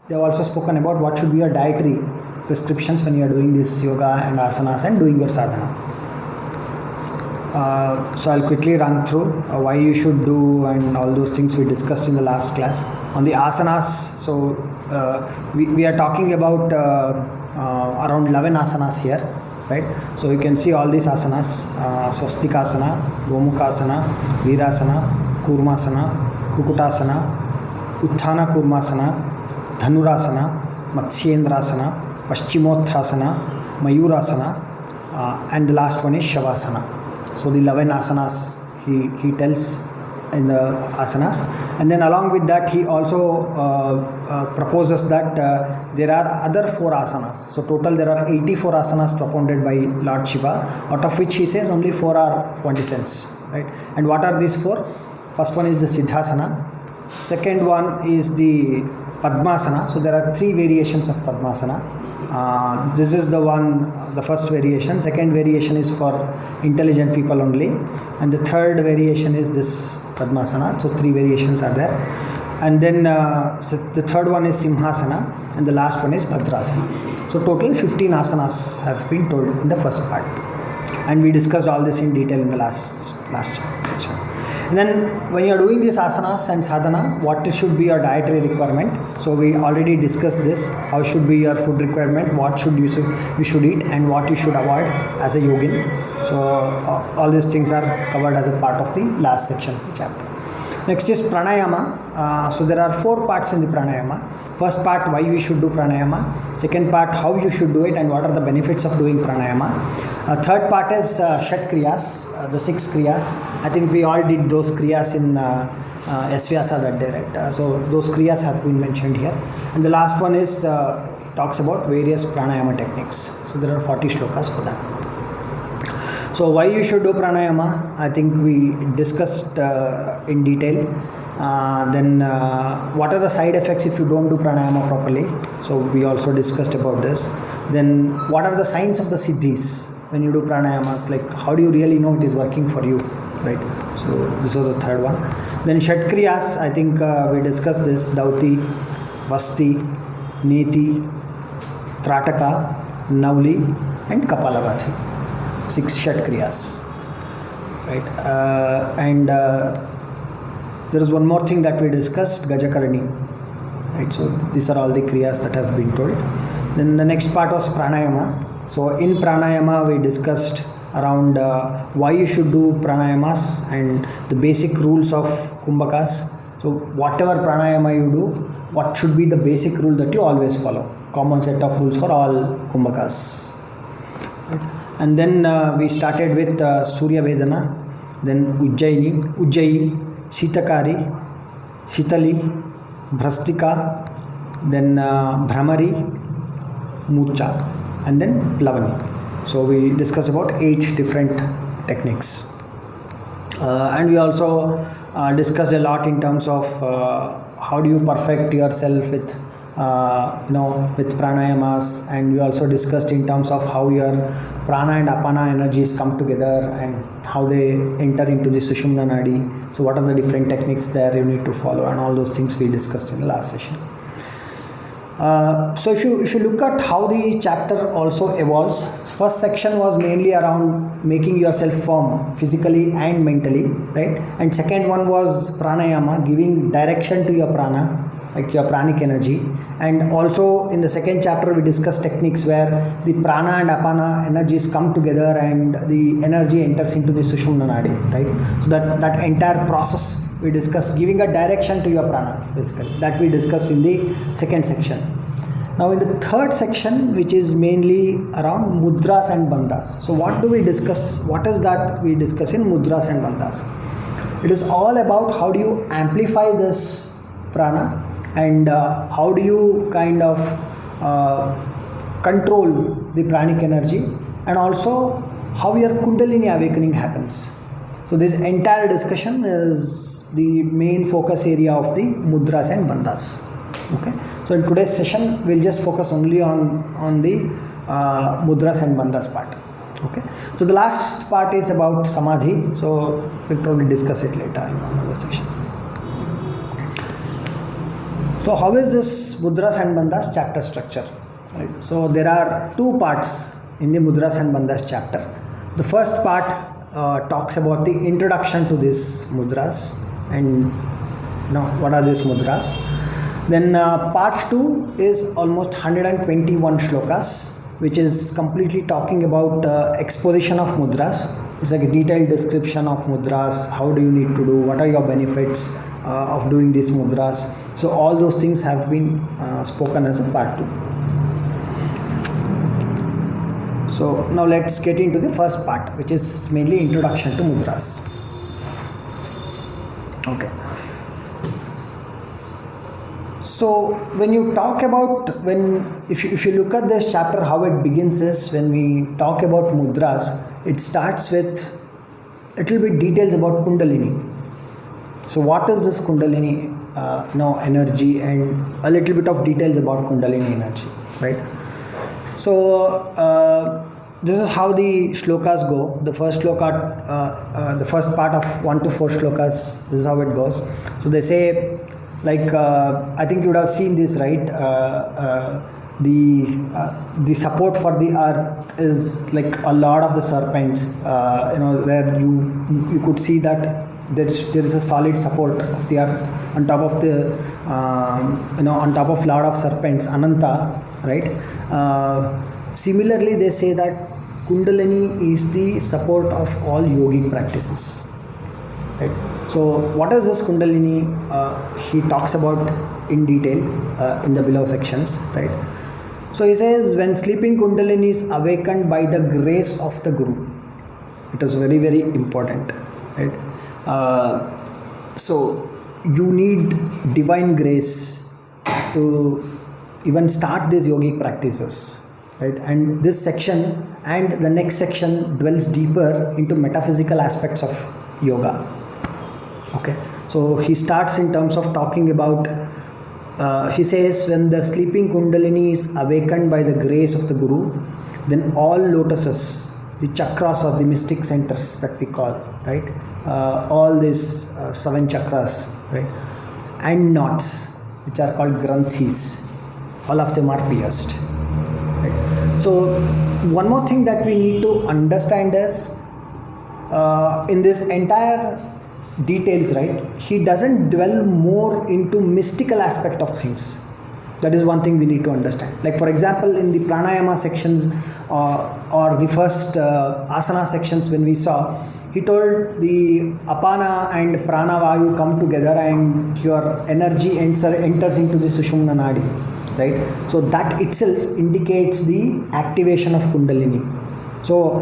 they have also spoken about what should be your dietary prescriptions when you are doing this yoga and asanas and doing your sadhana. So I'll quickly run through why you should do and all those things we discussed in the last class. On the asanas, so we are talking about around 11 asanas here, right? So you can see all these asanas: Swastikasana, Gomukasana, Virasana, Kurmasana, Kukutasana, Utthana Kurmasana, Dhanurasana, Matsyendrasana, Paschimotthasana, Mayurasana, and the last one is Shavasana. So the 11 asanas he tells in the asanas, and then along with that he also proposes that there are other 4 asanas. So total there are 84 asanas propounded by Lord Shiva, out of which he says only 4 are quintessence, right? And what are these 4? First one is the Siddhasana, second one is the Padmasana. So there are 3 variations of Padmasana. This is the one, the first variation. Second variation is for intelligent people only, and the third variation is this Padmasana. So 3 variations are there, and then so the third one is Simhasana, and the last one is Vajrasana. So total 15 asanas have been told in the first part, and we discussed all this in detail in the last section. And then when you are doing these asanas and sadhana, what should be your dietary requirement? So we already discussed this. How should be your food requirement? What should you should eat, and what you should avoid as a yogin. So all these things are covered as a part of the last section of the chapter. Next is pranayama. So there are 4 parts in the pranayama. First part, why you should do pranayama. Second part, how you should do it and what are the benefits of doing pranayama. Third part is Shakti Kriyas, the 6 Kriyas. I think we all did those Kriyas in VYASA that day, right? So those Kriyas have been mentioned here. And the last one is talks about various pranayama techniques. So there are 40 shlokas for that. So why you should do pranayama, I think we discussed in detail. Then what are the side effects if you don't do pranayama properly? So we also discussed about this. Then what are the signs of the siddhis when you do pranayamas? Like how do you really know it is working for you, right? So this was the third one. Then Shat Kriyas, I think we discussed this: Dauti, Vasti, Neti, Trataka, Navli, and Kapalabhati. 6 Shat Kriyas, right? And there is one more thing that we discussed, Gajakarani, right? So these are all the Kriyas that have been told. Then the next part was pranayama. So in pranayama we discussed around why you should do pranayamas and the basic rules of kumbhakas. So whatever pranayama you do, what should be the basic rule that you always follow? Common set of rules for all kumbhakas. Right? And then we started with Surya Vedana, then Ujjayi, Shitakari, Shitali, Bhrastika, then Bhramari, Mucha, and then Plavani. So we discussed about 8 different techniques. And we also discussed a lot in terms of how do you perfect yourself with with pranayamas, and we also discussed in terms of how your prana and apana energies come together and how they enter into the Sushumna Nadi. So what are the different techniques there you need to follow, and all those things we discussed in the last session. So if you look at how the chapter also evolves, first section was mainly around making yourself firm physically and mentally, right? And second one was pranayama, giving direction to your prana, like your pranic energy. And also in the second chapter we discussed techniques where the prana and apana energies come together and the energy enters into the Sushumna Nadi, right? So that entire process we discussed, giving a direction to your prana, basically. That we discussed in the second section. Now in the third section, which is mainly around mudras and bandhas. So what do we discuss? What is that we discuss in mudras and bandhas? It is all about how do you amplify this prana, and how do you kind of control the pranic energy, and also how your Kundalini awakening happens. So this entire discussion is the main focus area of the mudras and bandhas. Okay. So in today's session we'll just focus only on the mudras and bandhas part. Okay. So the last part is about samadhi. So we'll probably discuss it later in another session. So how is this Mudras and Bandhas chapter structure? Right. So there are two parts in the Mudras and Bandhas chapter. The first part talks about the introduction to these mudras and what are these mudras. Then part 2 is almost 121 shlokas, which is completely talking about exposition of mudras. It's like a detailed description of mudras. How do you need to do? What are your benefits of doing these mudras? So all those things have been spoken as a part 2. So now let's get into the first part, which is mainly introduction to mudras. Okay. So when you talk about, if you look at this chapter, how it begins is when we talk about mudras, it starts with little bit details about Kundalini. So what is this Kundalini energy, and a little bit of details about Kundalini energy, right? So this is how the shlokas go. The first shloka, the first part of 1 to 4 shlokas, this is how it goes. So they say, like I think you would have seen this, right? The support for the earth is like a lot of the serpents, where you could see that there is a solid support of the earth on top of the on top of lot of serpents, Ananta, right? Similarly, they say that Kundalini is the support of all yogic practices, right? So what is this Kundalini? He talks about in detail in the below sections, right? So he says, when sleeping Kundalini is awakened by the grace of the Guru. It is very, very important, right? So you need divine grace to even start these yogic practices, right? And this section and the next section dwells deeper into metaphysical aspects of yoga. Okay, so he starts in terms of talking about, he says, when the sleeping Kundalini is awakened by the grace of the Guru, then all lotuses, the chakras or the mystic centers that we call, right? All these 7 chakras, right? And knots, which are called granthis, all of them are pierced, right? So one more thing that we need to understand is, in this entire details, right, he doesn't dwell more into mystical aspect of things. That is one thing we need to understand. Like for example, in the pranayama sections or the first asana sections, when we saw, he told the apana and pranavayu come together and your energy enters into the sushumna nadi, right? So that itself indicates the activation of Kundalini. So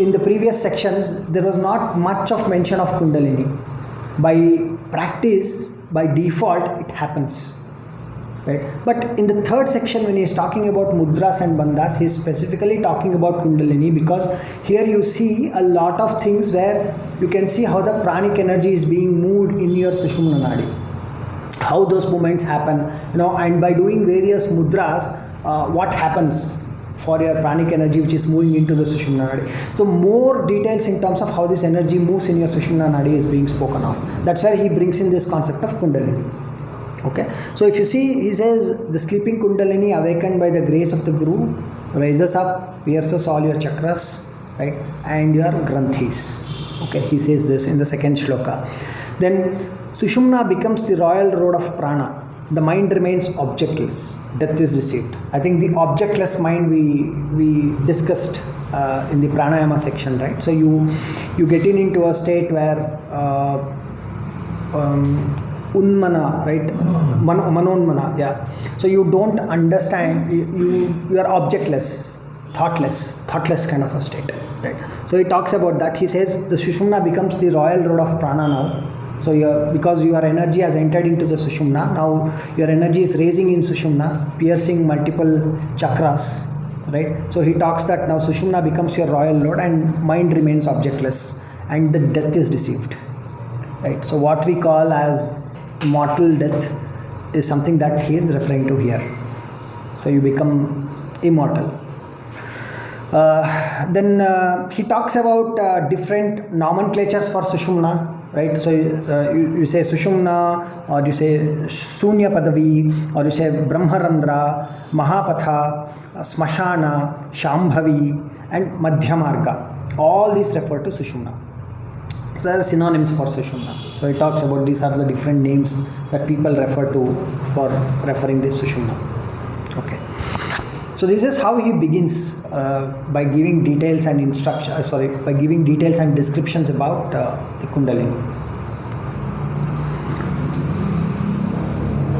in the previous sections, there was not much of mention of Kundalini. By practice, by default, it happens, right? But in the third section, when he is talking about mudras and bandhas, he is specifically talking about Kundalini, because here you see a lot of things where you can see how the pranic energy is being moved in your sushumna nadi, how those movements happen, and by doing various mudras, what happens for your pranic energy which is moving into the sushumna nadi. So more details in terms of how this energy moves in your sushumna nadi is being spoken of. That's where he brings in this concept of Kundalini. Okay, so if you see, he says the sleeping Kundalini awakened by the grace of the Guru rises up, pierces all your chakras, right, and your granthis. Okay, he says this in the second shloka. Then Sushumna becomes the royal road of prana. The mind remains objectless. Death is received. I think the objectless mind we discussed in the pranayama section, right? So you get into a state where unmana, right? Manonmana, yeah. So you don't understand. You are objectless, thoughtless kind of a state, right? So he talks about that. He says the Sushumna becomes the royal road of prana now. So because your energy has entered into the Sushumna, now your energy is raising in Sushumna, piercing multiple chakras, right? So he talks that now Sushumna becomes your royal road and mind remains objectless and the death is deceived, right? So what we call as mortal death is something that he is referring to here. So you become immortal. Then he talks about different nomenclatures for Sushumna. right? So you say Sushumna, or you say Shunya Padavi, or you say Brahmarandra, Mahapatha, Smashana, Shambhavi, and Madhyamarga. All these refer to Sushumna. So there are synonyms for Sushumna. So it talks about these are the different names that people refer to for referring this Sushumna. Okay. So this is how he begins by giving details and by giving details and descriptions about the Kundalini.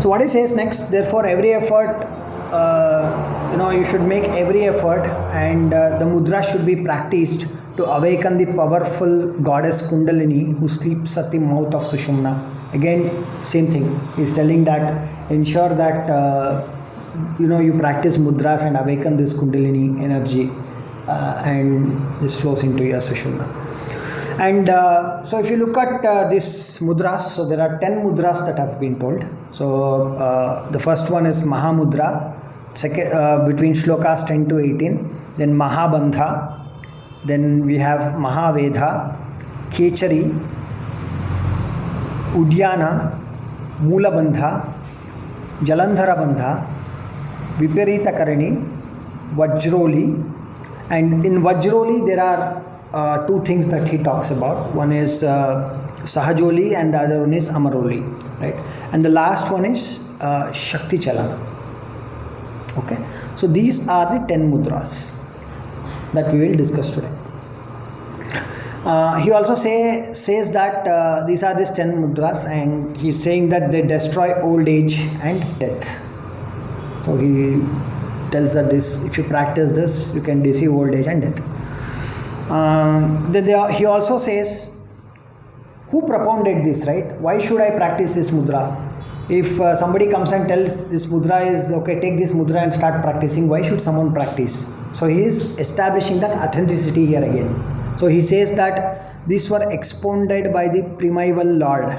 So what he says next, therefore every effort, you should make every effort, and the mudra should be practiced to awaken the powerful goddess Kundalini who sleeps at the mouth of Sushumna. Again, same thing. He's telling that ensure that you practice mudras and awaken this Kundalini energy, and this flows into your Sushumna. And so if you look at this mudras, so there are 10 mudras that have been told. So the first one is Mahamudra, second, between shlokas 10 to 18, then Mahabandha, then we have Mahaveda, Ketchuri, Udyana, Mulabandha, Jalandhara Bandha, Viparita Karani, Vajroli. And in Vajroli there are two things that he talks about. One is Sahajoli and the other one is Amaroli, right? And the last one is Shakti Chalana. Okay, so these are the 10 mudras that we will discuss today. He also says that these are these 10 mudras, and he's saying that they destroy old age and death. So he tells that if you practice this, you can deceive old age and death. He also says, who propounded this, right? Why should I practice this mudra? If somebody comes and tells this mudra is okay, take this mudra and start practicing, why should someone practice? So he is establishing that authenticity here again. So he says that these were expounded by the primeval Lord.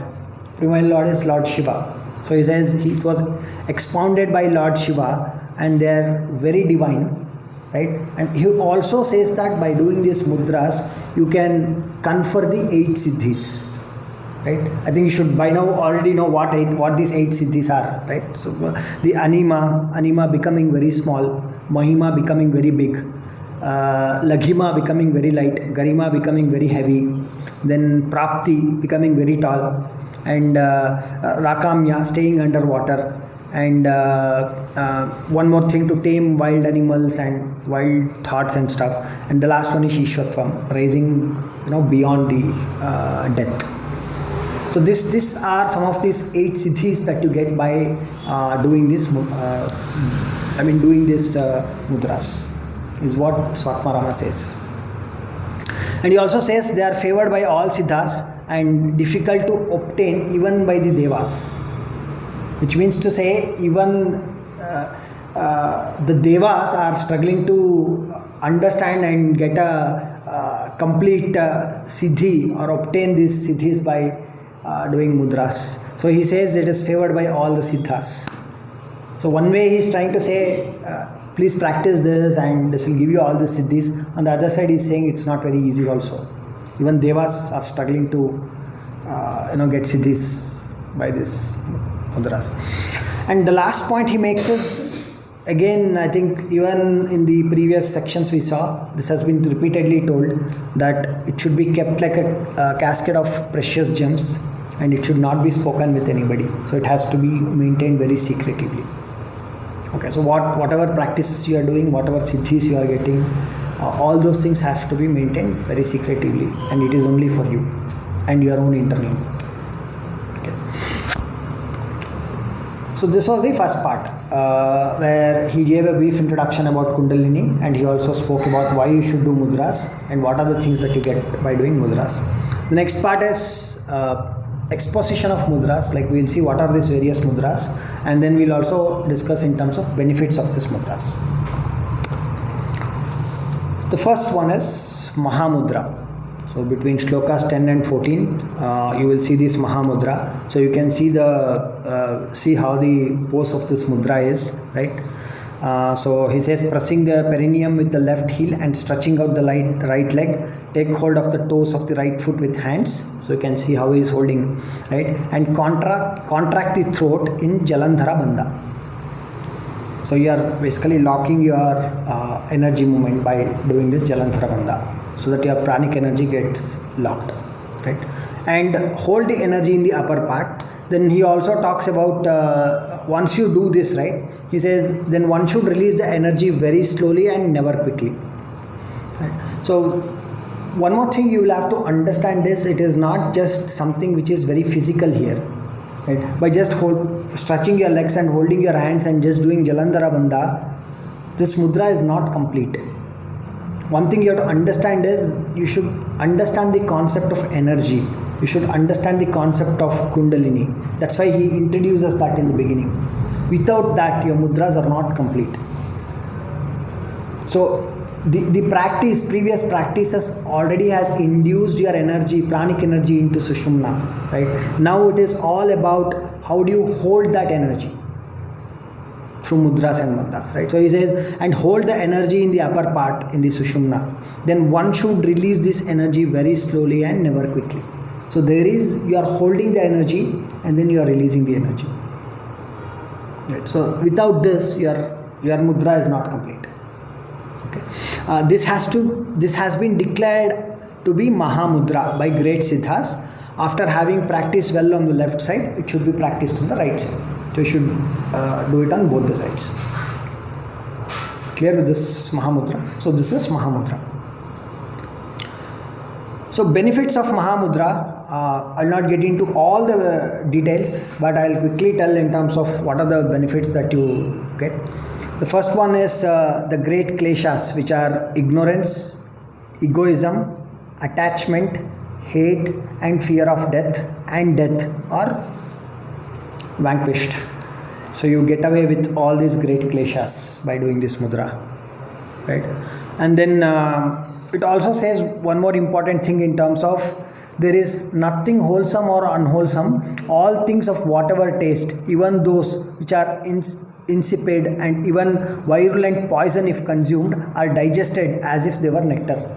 Primeval Lord is Lord Shiva. So he says it was expounded by Lord Shiva, and they are very divine, right? And he also says that by doing these mudras, you can confer the 8 siddhis. Right? I think you should by now already know what these 8 siddhis are, right? So the anima becoming very small, mahima becoming very big, laghima becoming very light, garima becoming very heavy, then prapti becoming very tall, and rakamya staying underwater, and one more thing, to tame wild animals and wild thoughts and stuff, and the last one is ishvatvam, rising beyond the death. So these are some of these 8 siddhis that you get by doing this. Doing this mudras is what Swatmarama says. And he also says they are favored by all siddhas and difficult to obtain even by the devas. Which means to say even the devas are struggling to understand and get a complete siddhi or obtain these siddhis by doing mudras. So he says it is favored by all the siddhas. So one way he is trying to say please practice this and this will give you all the siddhis. On the other side he is saying it's not very easy also. Even devas are struggling to get siddhis by this mudras. And the last point he makes is, again, I think even in the previous sections we saw, this has been repeatedly told that it should be kept like a casket of precious gems, and it should not be spoken with anybody. So it has to be maintained very secretively. Okay, so whatever practices you are doing, whatever siddhis you are getting, all those things have to be maintained very secretively, and it is only for you and your own internal growth. Okay. So this was the first part where he gave a brief introduction about Kundalini, and he also spoke about why you should do mudras and what are the things that you get by doing mudras. The next part is exposition of mudras, like we'll see what are these various mudras, and then we'll also discuss in terms of benefits of these mudras. The first one is Mahamudra. So between shlokas 10 and 14, you will see this Mahamudra. So you can see how the pose of this mudra is, right? So he says, pressing the perineum with the left heel and stretching out the right leg. Take hold of the toes of the right foot with hands. So you can see how he is holding, right? And contract the throat in Jalandhara Bandha. So you are basically locking your energy movement by doing this Jalandhara Bandha, so that your pranic energy gets locked, right? And hold the energy in the upper part. Then he also talks about once you do this, right? He says then one should release the energy very slowly and never quickly. Right? So one more thing you will have to understand is it is not just something which is very physical here. Right? By just stretching your legs and holding your hands and just doing Jalandhara Bandha, this mudra is not complete. One thing you have to understand is you should understand the concept of energy. You should understand the concept of Kundalini. That's why he introduces that in the beginning. Without that, your mudras are not complete. So the previous practices already has induced your energy, pranic energy into Sushumna, right? Now it is all about how do you hold that energy through mudras and bandhas, right? So he says, and hold the energy in the upper part in the Sushumna. Then one should release this energy very slowly and never quickly. So you are holding the energy and then you are releasing the energy. Right. So without this, your mudra is not complete. Okay. This has been declared to be Mahamudra by great Siddhas. After having practiced well on the left side, it should be practiced on the right side. So you should do it on both the sides. Clear with this Mahamudra? So this is Mahamudra. So benefits of Mahamudra, I'll not get into all the details, but I'll quickly tell in terms of what are the benefits that you get. The first one is the great kleshas, which are ignorance, egoism, attachment, hate and fear of death are vanquished. So you get away with all these great kleshas by doing this mudra, right? And then it also says one more important thing in terms of there is nothing wholesome or unwholesome. All things of whatever taste, even those which are insipid and even virulent poison if consumed, are digested as if they were nectar.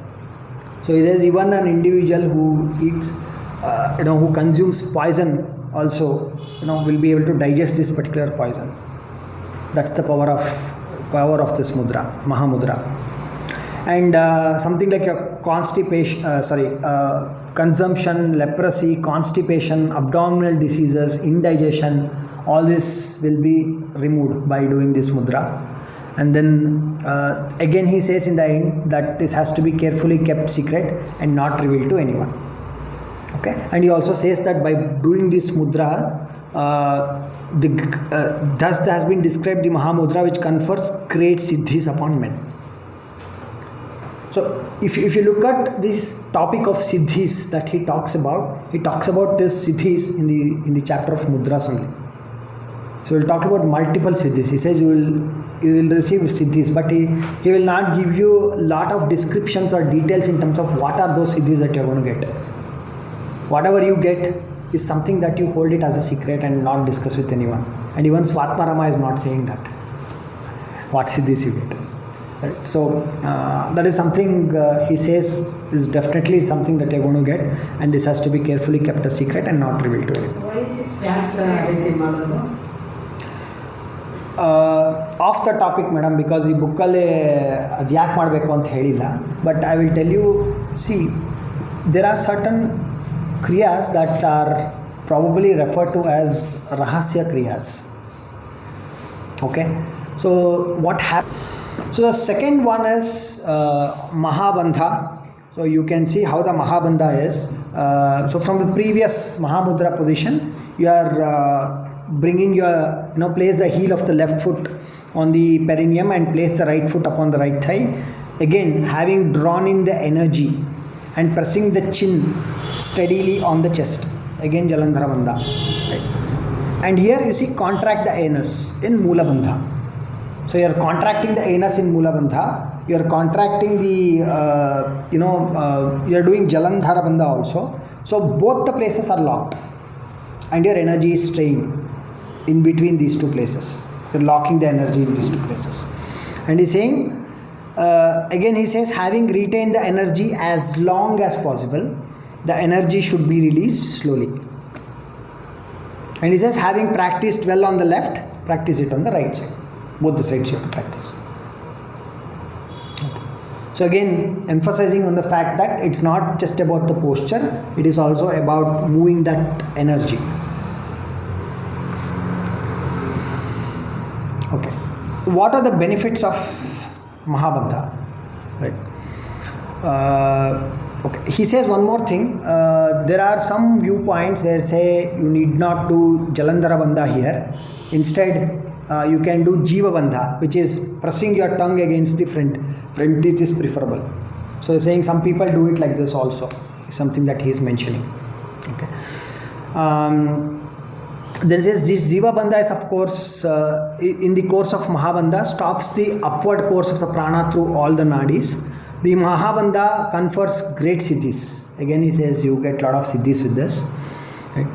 So he says even an individual who eats, who consumes poison also, will be able to digest this particular poison. That's the power of this mudra, Mahamudra. And something like a constipation, consumption, leprosy, constipation, abdominal diseases, indigestion, all this will be removed by doing this mudra. And then again he says in the end that this has to be carefully kept secret and not revealed to anyone. Okay, and he also says that by doing this mudra, thus has been described the Mahamudra which confers great siddhis upon men. So if you look at this topic of siddhis that he talks about this siddhis in the chapter of Mudras only. So we'll talk about multiple siddhis. He says you will receive siddhis, but he will not give you a lot of descriptions or details in terms of what are those siddhis that you're going to get. Whatever you get is something that you hold it as a secret and not discuss with anyone. And even Swatmarama is not saying that. What siddhis you get. Right? So that is something he says is definitely something that you're going to get, and this has to be carefully kept a secret and not revealed to anyone. Why this Vyasa of the topic madam, because ಈ ಬುಕ್ಕಲ್ಲಿ ಅದು ಯಾಕೆ ಮಾಡಬೇಕು ಅಂತ ಹೇಳಿಲ್ಲ. But I will tell you, see there are certain ಕ್ರಿಯಾಸ್ that are probably referred to as Rahasya Kriyas. Okay, so what happened? So the second one is Mahabandha. So you can see how the Mahabandha is. So from the previous Mahamudra position, you are bringing your, place the heel of the left foot on the perineum and place the right foot upon the right thigh. Again, having drawn in the energy and pressing the chin steadily on the chest. Again, Jalandhara Bandha. Right. And here you see contract the anus in Mula Bandha. So you are contracting the anus in Mula Bandha. You are contracting the, you are doing Jalandhara Bandha also. So both the places are locked and your energy is staying in between these two places. You're locking the energy in these two places. And he's saying, again he says, having retained the energy as long as possible, the energy should be released slowly. And he says, having practiced well on the left, practice it on the right side. Both the sides you have to practice. Okay. So again, emphasizing on the fact that it's not just about the posture, it is also about moving that energy. Okay. What are the benefits of Mahabandha? Right. Okay. He says one more thing. There are some viewpoints where say you need not do Jalandhara Bandha here. Instead, you can do Jiva Bandha, which is pressing your tongue against the front teeth is preferable. So he's saying some people do it like this also. It's something that he is mentioning. Okay. Then says this Jiva Bandha is of course in the course of Mahabandha stops the upward course of the prana through all the nadis. The Mahabandha confers great siddhis. Again he says you get a lot of siddhis with this. Okay.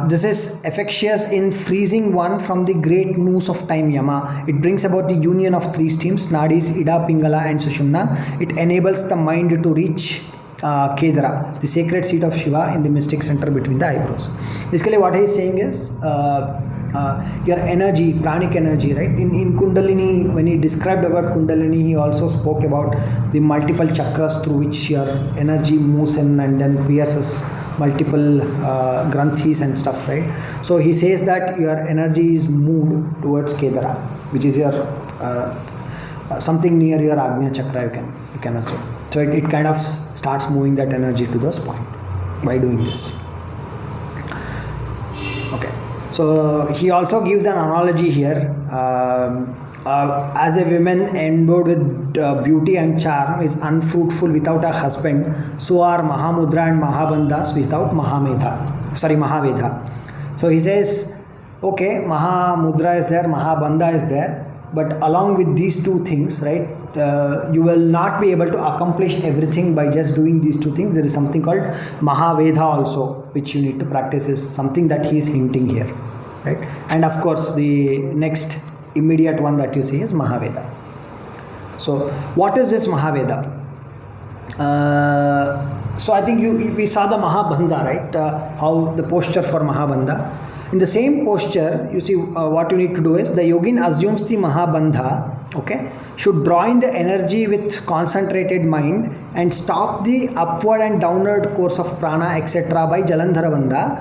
This is efficacious in freezing one from the great noose of time yama. It brings about the union of three streams, nadis, Ida, Pingala and Sushumna. It enables the mind to reach Kedara, the sacred seat of Shiva in the mystic center between the eyebrows. Basically what he is saying is your energy, pranic energy, right? In Kundalini, when he described about Kundalini, he also spoke about the multiple chakras through which your energy moves in and then pierces multiple granthis and stuff, right? So he says that your energy is moved towards Kedara, which is your something near your Agnya Chakra, you can assume. So it kind of starts moving that energy to this point by doing this. Okay. So he also gives an analogy here. As a woman endowed with beauty and charm is unfruitful without a husband, so are Mahamudra and Mahabandhas without Mahaveda. So he says, okay, Mahamudra is there, Mahabandha is there, but along with these two things, right, you will not be able to accomplish everything by just doing these two things. There is something called Mahaveda also, which you need to practice, is something that he is hinting here, right? And of course, the next immediate one that you see is Mahaveda. So what is this Mahaveda? So I think we saw the Mahabandha, right? How the posture for Mahabandha. In the same posture, you see what you need to do is the yogin assumes the Mahabandha, okay, should draw in the energy with concentrated mind and stop the upward and downward course of prana, etc. by Jalandhara Bandha.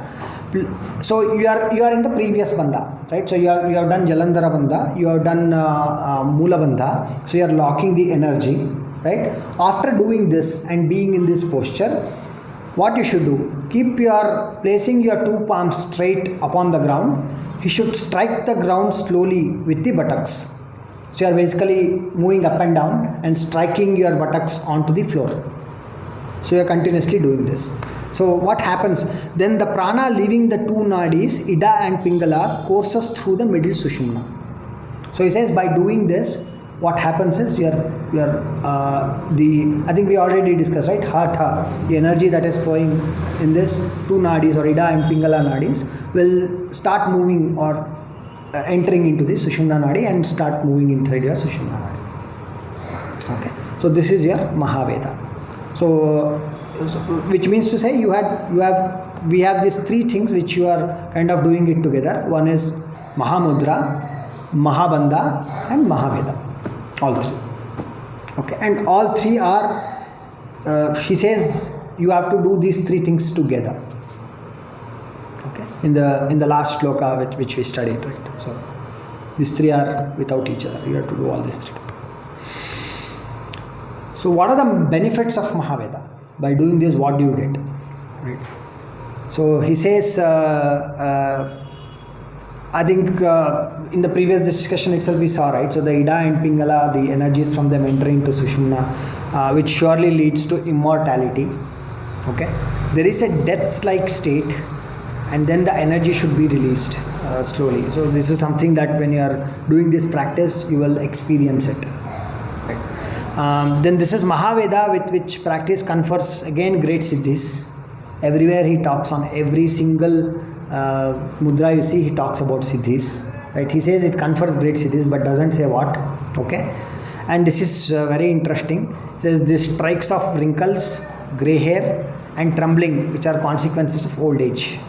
So you are in the previous Bandha, right? So you have done Jalandhara Bandha, you have done Mula Bandha, so you are locking the energy, right? After doing this and being in this posture, what you should do, placing your two palms straight upon the ground. You should strike the ground slowly with the buttocks. So you are basically moving up and down and striking your buttocks onto the floor. So you are continuously doing this. So what happens? Then the prana leaving the two nadis, Ida and Pingala, courses through the middle Sushumna. So he says by doing this, what happens is I think we already discussed, right? HATHA, the energy that is flowing in this two nadis or Ida and Pingala nadis will start moving or entering into the Sushumna nadi and start moving inside your Sushumna nadi. Okay. So this is your Mahaveda. So which means to say we have these three things which you are kind of doing it together. One is Mahamudra, Mahabandha and Mahaveda. All three. Okay, and all three are, he says, you have to do these three things together. Okay, in the last shloka which we studied, right? So these three are without each other. You have to do all these three. So what are the benefits of Mahaveda? By doing this, what do you get? Right. So he says, I think in the previous discussion itself we saw, right? So the Ida and Pingala, the energies from them entering to Sushumna, which surely leads to immortality. Okay, there is a death-like state, and then the energy should be released slowly. So this is something that when you are doing this practice, you will experience it. Right. Then this is Mahaveda, with which practice confers again great siddhis. Everywhere he talks on every single mudra, you see, he talks about siddhis. right? He says it confers great siddhis, but doesn't say what. Okay, and this is very interesting. It says this strikes of wrinkles, gray hair, and trembling, which are consequences of old age.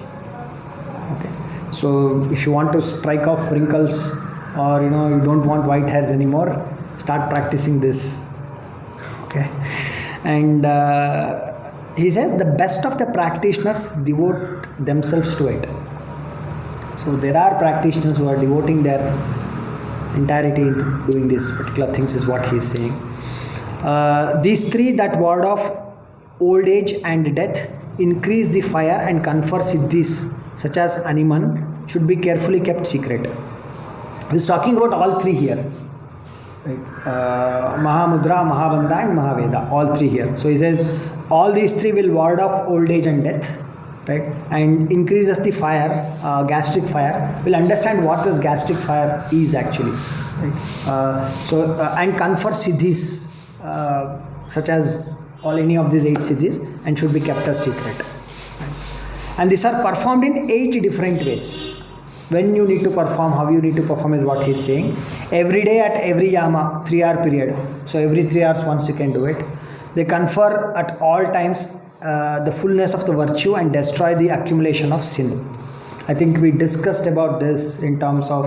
Okay, so if you want to strike off wrinkles, or you don't want white hairs anymore, start practicing this. Okay, and he says the best of the practitioners devote themselves to it. So there are practitioners who are devoting their entirety into doing these particular things, is what he is saying. These three that ward off old age and death, increase the fire and confer siddhis such as Animan, should be carefully kept secret. He is talking about all three here. Right. Mahamudra, Mahabandha and Mahaveda, all three here. So he says all these three will ward off old age and death, right, and increases the fire, gastric fire. We'll understand what this gastric fire is actually, right? And confer siddhis such as any of these 8 siddhis, and should be kept as secret. Right. And these are performed in 8 different ways. When you need to perform, how you need to perform is what he is saying. Every day at every yama, 3-hour period. So every 3 hours once you can do it. They confer at all times the fullness of the virtue and destroy the accumulation of sin. I think we discussed about this in terms of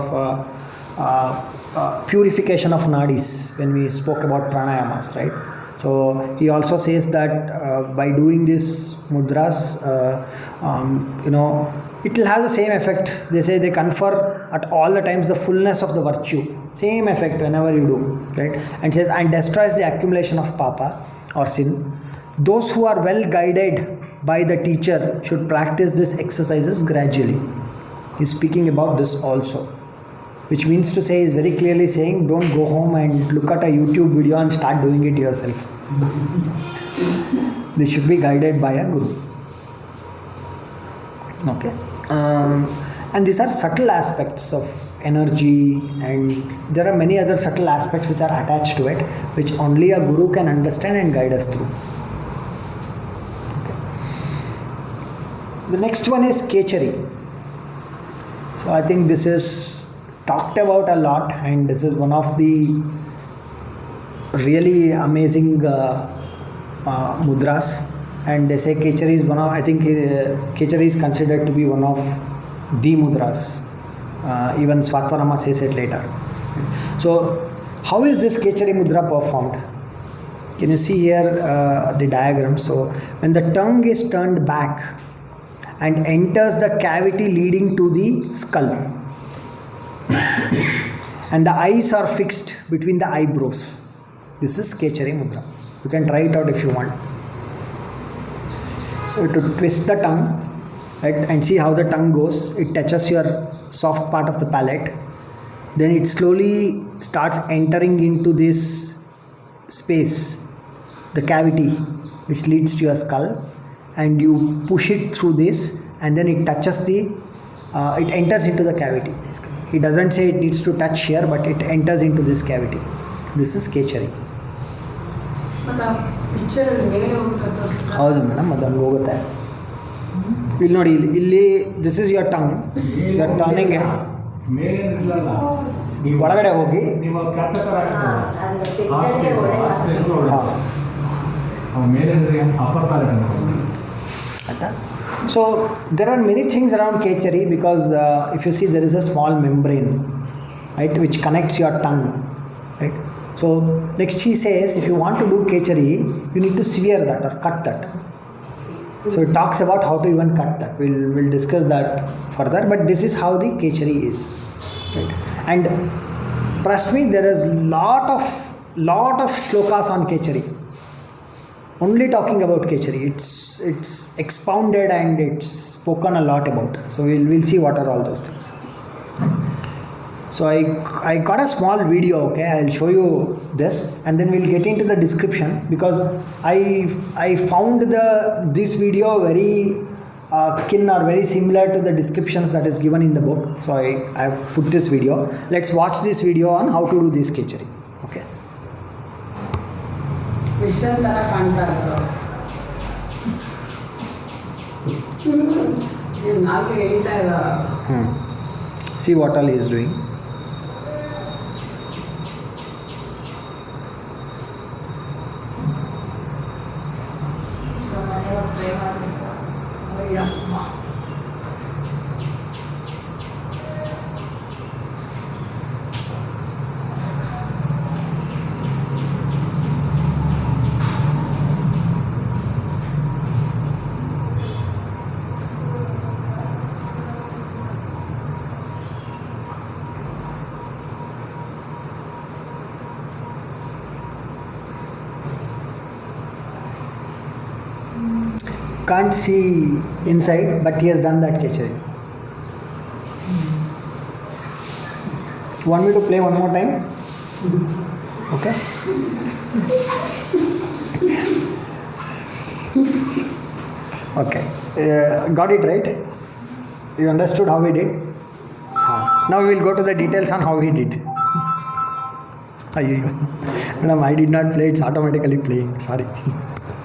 purification of nadis when we spoke about pranayamas, right? So he also says that by doing this mudras, it will have the same effect. They say they confer at all the times the fullness of the virtue. Same effect whenever you do, right? And says, and destroys the accumulation of papa or sin. Those who are well guided by the teacher should practice these exercises gradually. He's speaking about this also. Which means to say, is very clearly saying, don't go home and look at a YouTube video and start doing it yourself. This should be guided by a guru. Okay. And these are subtle aspects of energy, and there are many other subtle aspects which are attached to it, which only a guru can understand and guide us through. Okay. The next one is Ketchuri. So I think this is talked about a lot, and this is one of the really amazing mudras. And they say Ketchuri is one of, I think Ketchuri is considered to be one of the mudras. Even Svatvanama says it later. So how is this Ketchuri mudra performed? Can you see here the diagram? So when the tongue is turned back and enters the cavity leading to the skull, and the eyes are fixed between the eyebrows, this is Ketchuri mudra. You can try it out if you want. To twist the tongue, right, and see how the tongue goes. It touches your soft part of the palate. Then it slowly starts entering into this space, the cavity which leads to your skull, and you push it through this, and then it touches it enters into the cavity. He doesn't say it needs to touch here, but it enters into this cavity. This is Ketchuri. ಹೌದು madam, ಅದು ಹಂಗೆ ಹೋಗುತ್ತೆ. ಇಲ್ಲಿ ನೋಡಿ, ಇಲ್ಲಿ this is your tongue, your turning ಒಳಗಡೆ ಹೋಗಿ ಆಯ್ತಾ. So there are many things around Ketchuri, because if you see, there is a small membrane, right, which connects your tongue, right. So next he says, if you want to do Ketchuri, you need to sever that or cut that. So it talks about how to even cut that. We'll discuss that further, but this is how the Ketchuri is, right. And trust me, there is lot of shlokas on Ketchuri, only talking about Ketchuri. It's expounded and it's spoken a lot about. So we'll see what are all those things. So I got a small video, okay, I'll show you this, and then we'll get into the description, because I found this video very kin or very similar to the descriptions that is given in the book. So I've put this video. Let's watch this video on how to do this Ketchuri. Okay. See what all he is doing. can't see inside, but he has done that Ketchuri. Want me to play one more time? Okay. Okay. Got it right? You understood how he did? Now we will go to the details on how he did. Madam, I did not play, it's automatically playing. Sorry.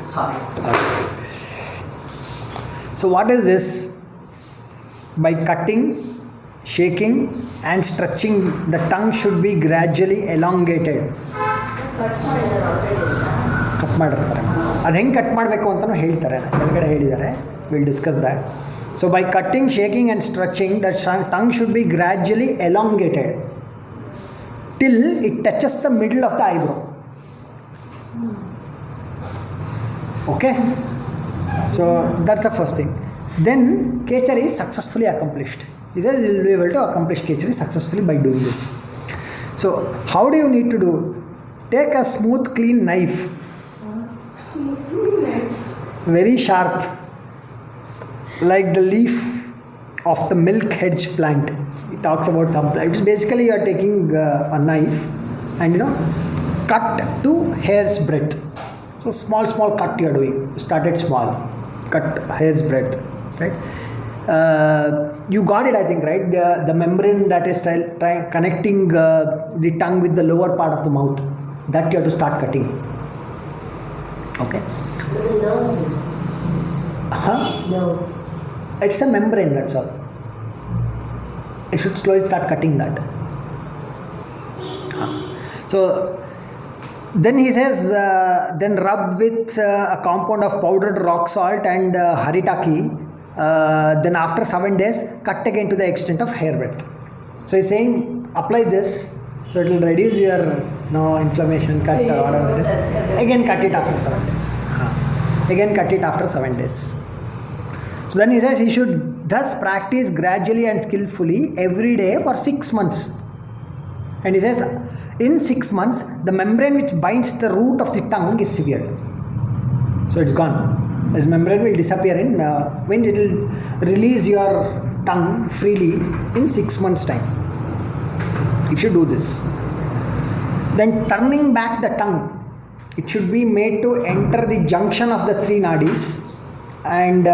Okay. So what is this? By cutting, shaking and stretching, the tongue should be gradually elongated. Cut ಮಾಡಿರ್ತಾರೆ ಅದು ಹೆಂಗೆ cut ಮಾಡಬೇಕು ಅಂತಲೂ ಹೇಳ್ತಾರೆ ಕೆಳಗಡೆ ಹೇಳಿದ್ದಾರೆ. We'll discuss that. So by cutting, shaking and stretching, the tongue should be gradually elongated till it touches the middle of the eyebrow. Okay? So that's the first thing. Then Ketchuri is successfully accomplished. He says you will be able to accomplish Ketchuri successfully by doing this. So how do you need to do? Take a smooth, clean knife, very sharp, like the leaf of the milk hedge plant. He talks about some plants. Basically, you are taking a knife and cut to hair's breadth. So small cut you are doing. Started small, cut hair's breadth, right? You got it, I think, right? The membrane that is connecting the tongue with the lower part of the mouth, that you have to start cutting. Okay. No. It's a membrane, that's all. You should slowly start cutting that. So then he says, then rub with a compound of powdered rock salt and haritaki. Then after 7 days, cut again to the extent of hair breadth. So he's saying, apply this, so it will reduce your inflammation, cut or whatever it is. Again cut it after 7 days. Again cut it after 7 days. So then he says he should thus practice gradually and skillfully every day for 6 months. And he says in 6 months the membrane which binds the root of the tongue is severed. So it's gone. This membrane will disappear in when it will release your tongue freely in 6 months time. If you do this, then turning back the tongue, it should be made to enter the junction of the 3 nadis. And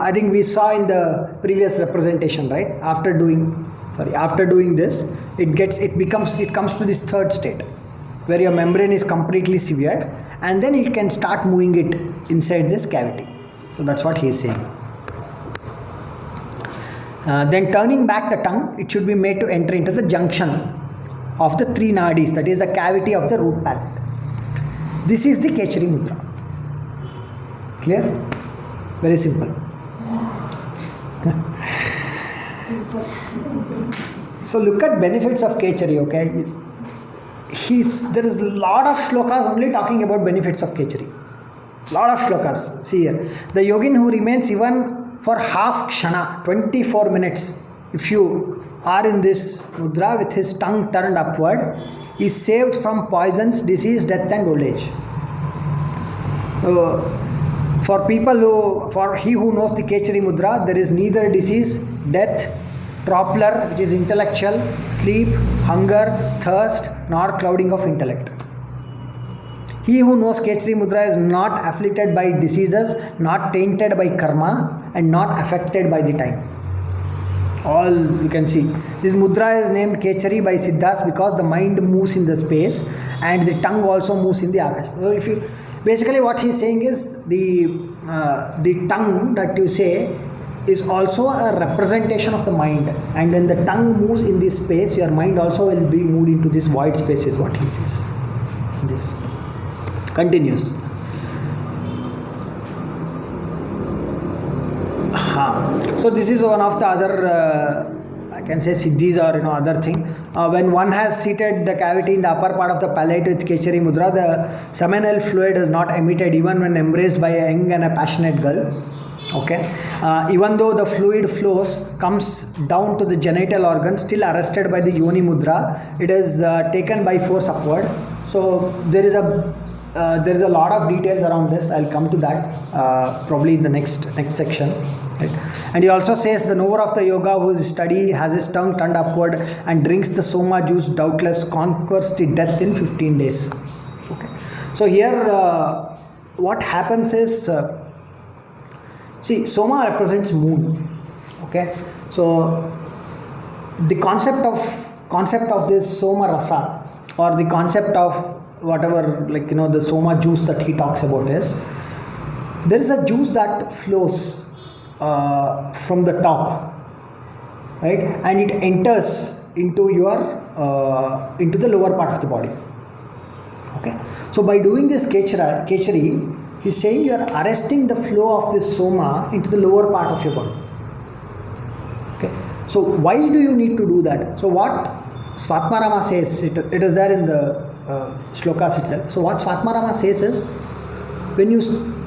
I think we saw in the previous representation, right? After doing this, it comes to this third state where your membrane is completely severed, and then you can start moving it inside this cavity. So that's what he is saying. Then turning back the tongue, it should be made to enter into the junction of the 3 nadis, that is the cavity of the root palate. This is the Ketchuri Mudra. Clear? Very simple. So look at benefits of Ketchuri, okay? There is a lot of shlokas only talking about benefits of Ketchuri. Lot of shlokas. See here. The yogin who remains even for half kshana, 24 minutes, if you are in this mudra with his tongue turned upward, is saved from poisons, disease, death and old age. For he who knows the Ketchuri Mudra, there is neither disease, death, tropler, which is intellectual, sleep, hunger, thirst, nor clouding of intellect. He who knows Ketchuri Mudra is not afflicted by diseases, not tainted by karma, and not affected by the time. All you can see. This mudra is named Ketchuri by Siddhas because the mind moves in the space and the tongue also moves in the akash. So basically what he is saying is the tongue that you say is also a representation of the mind, and when the tongue moves in this space, your mind also will be moved into this void space, is what he says. This continues. So this is one of the other I can say siddhis or other thing. When one has seated the cavity in the upper part of the palate with Ketchuri Mudra, the seminal fluid is not emitted even when embraced by a young and a passionate girl. Okay, even though the fluid flows comes down to the genital organ, still arrested by the yoni mudra, it is taken by force upward. So there is a there is a lot of details around this. I'll come to that probably in the next section. Right? And he also says the knower of the yoga who is study has his tongue turned upward and drinks the soma juice doubtless conquers the death in 15 days. Okay. So here what happens is, see, soma represents moon. Okay. So the concept of this soma rasa, or the concept of whatever, like, the soma juice that he talks about is, there is a juice that flows from the top, right, and it enters into your into the lower part of the body. Okay, so by doing this Ketchuri, he's saying you are arresting the flow of this soma into the lower part of your body. Okay, so why do you need to do that? So what Svatmarama says, it is there in the shlokas itself. So what Svatmarama says is, when you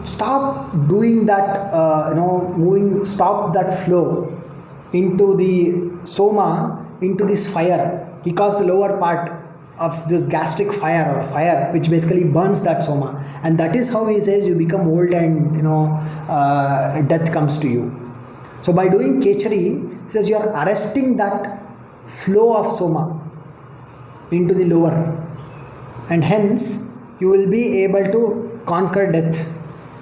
stop doing that, stop that flow into the soma, into this fire, because the lower part of this gastric fire which basically burns that soma, and that is how he says you become old and death comes to you. So by doing Ketchuri, he says you are arresting that flow of soma into the lower, and hence you will be able to conquer death.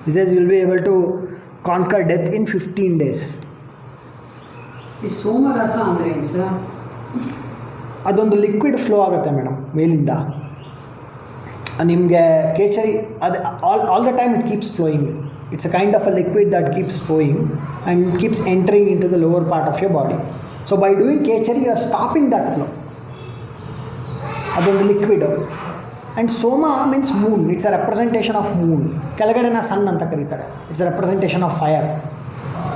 He says you will be able to conquer death in 15 days. ಈ ಸೋಮರಸ ಅಂದರೆ ಏನು sir? ಅದೊಂದು liquid flow ಆಗುತ್ತೆ madam ಮೇಲಿಂದ. ನಿಮಗೆ ಕೇಚರಿ ಅದು all the time it keeps flowing. It's a kind of a liquid that keeps flowing and keeps entering in to the lower part of your body. So by doing khechari you are stopping that flow. ಅದೊಂದು liquid. And soma means moon, it's a representation of moon. ಕೆಳಗಡೆನ sun ಅಂತ ಕರೀತಾರೆ. It's a representation of fire.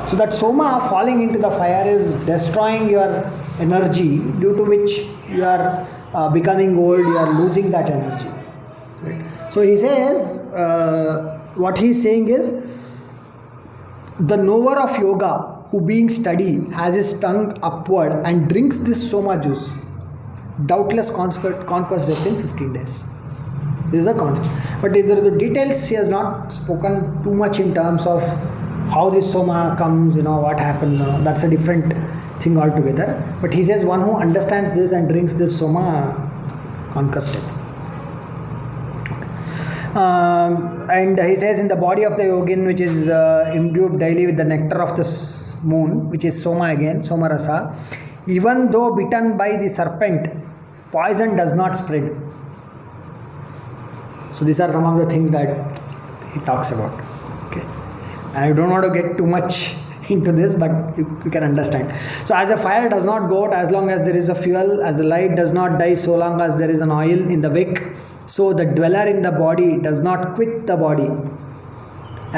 So that soma falling into the fire is destroying your energy, due to which you are becoming old, you are losing that energy. Right? So he says, what he is saying is, the knower of yoga who being steady has his tongue upward and drinks this soma juice, doubtless conquers death in 15 days. This is a concept. But the details he has not spoken too much in terms of how this soma comes, what happens, that's a different thing altogether. But he says one who understands this and drinks this soma conquers death. And he says in the body of the yogin, which is imbued daily with the nectar of the moon, which is soma again, soma rasa, even though bitten by the serpent, poison does not spread. So these are some of the things that he talks about. Okay. I don't want to get too much into this, but you can understand. So as a fire does not go out as long as there is a fuel, as the light does not die so long as there is an oil in the wick, so the dweller in the body does not quit the body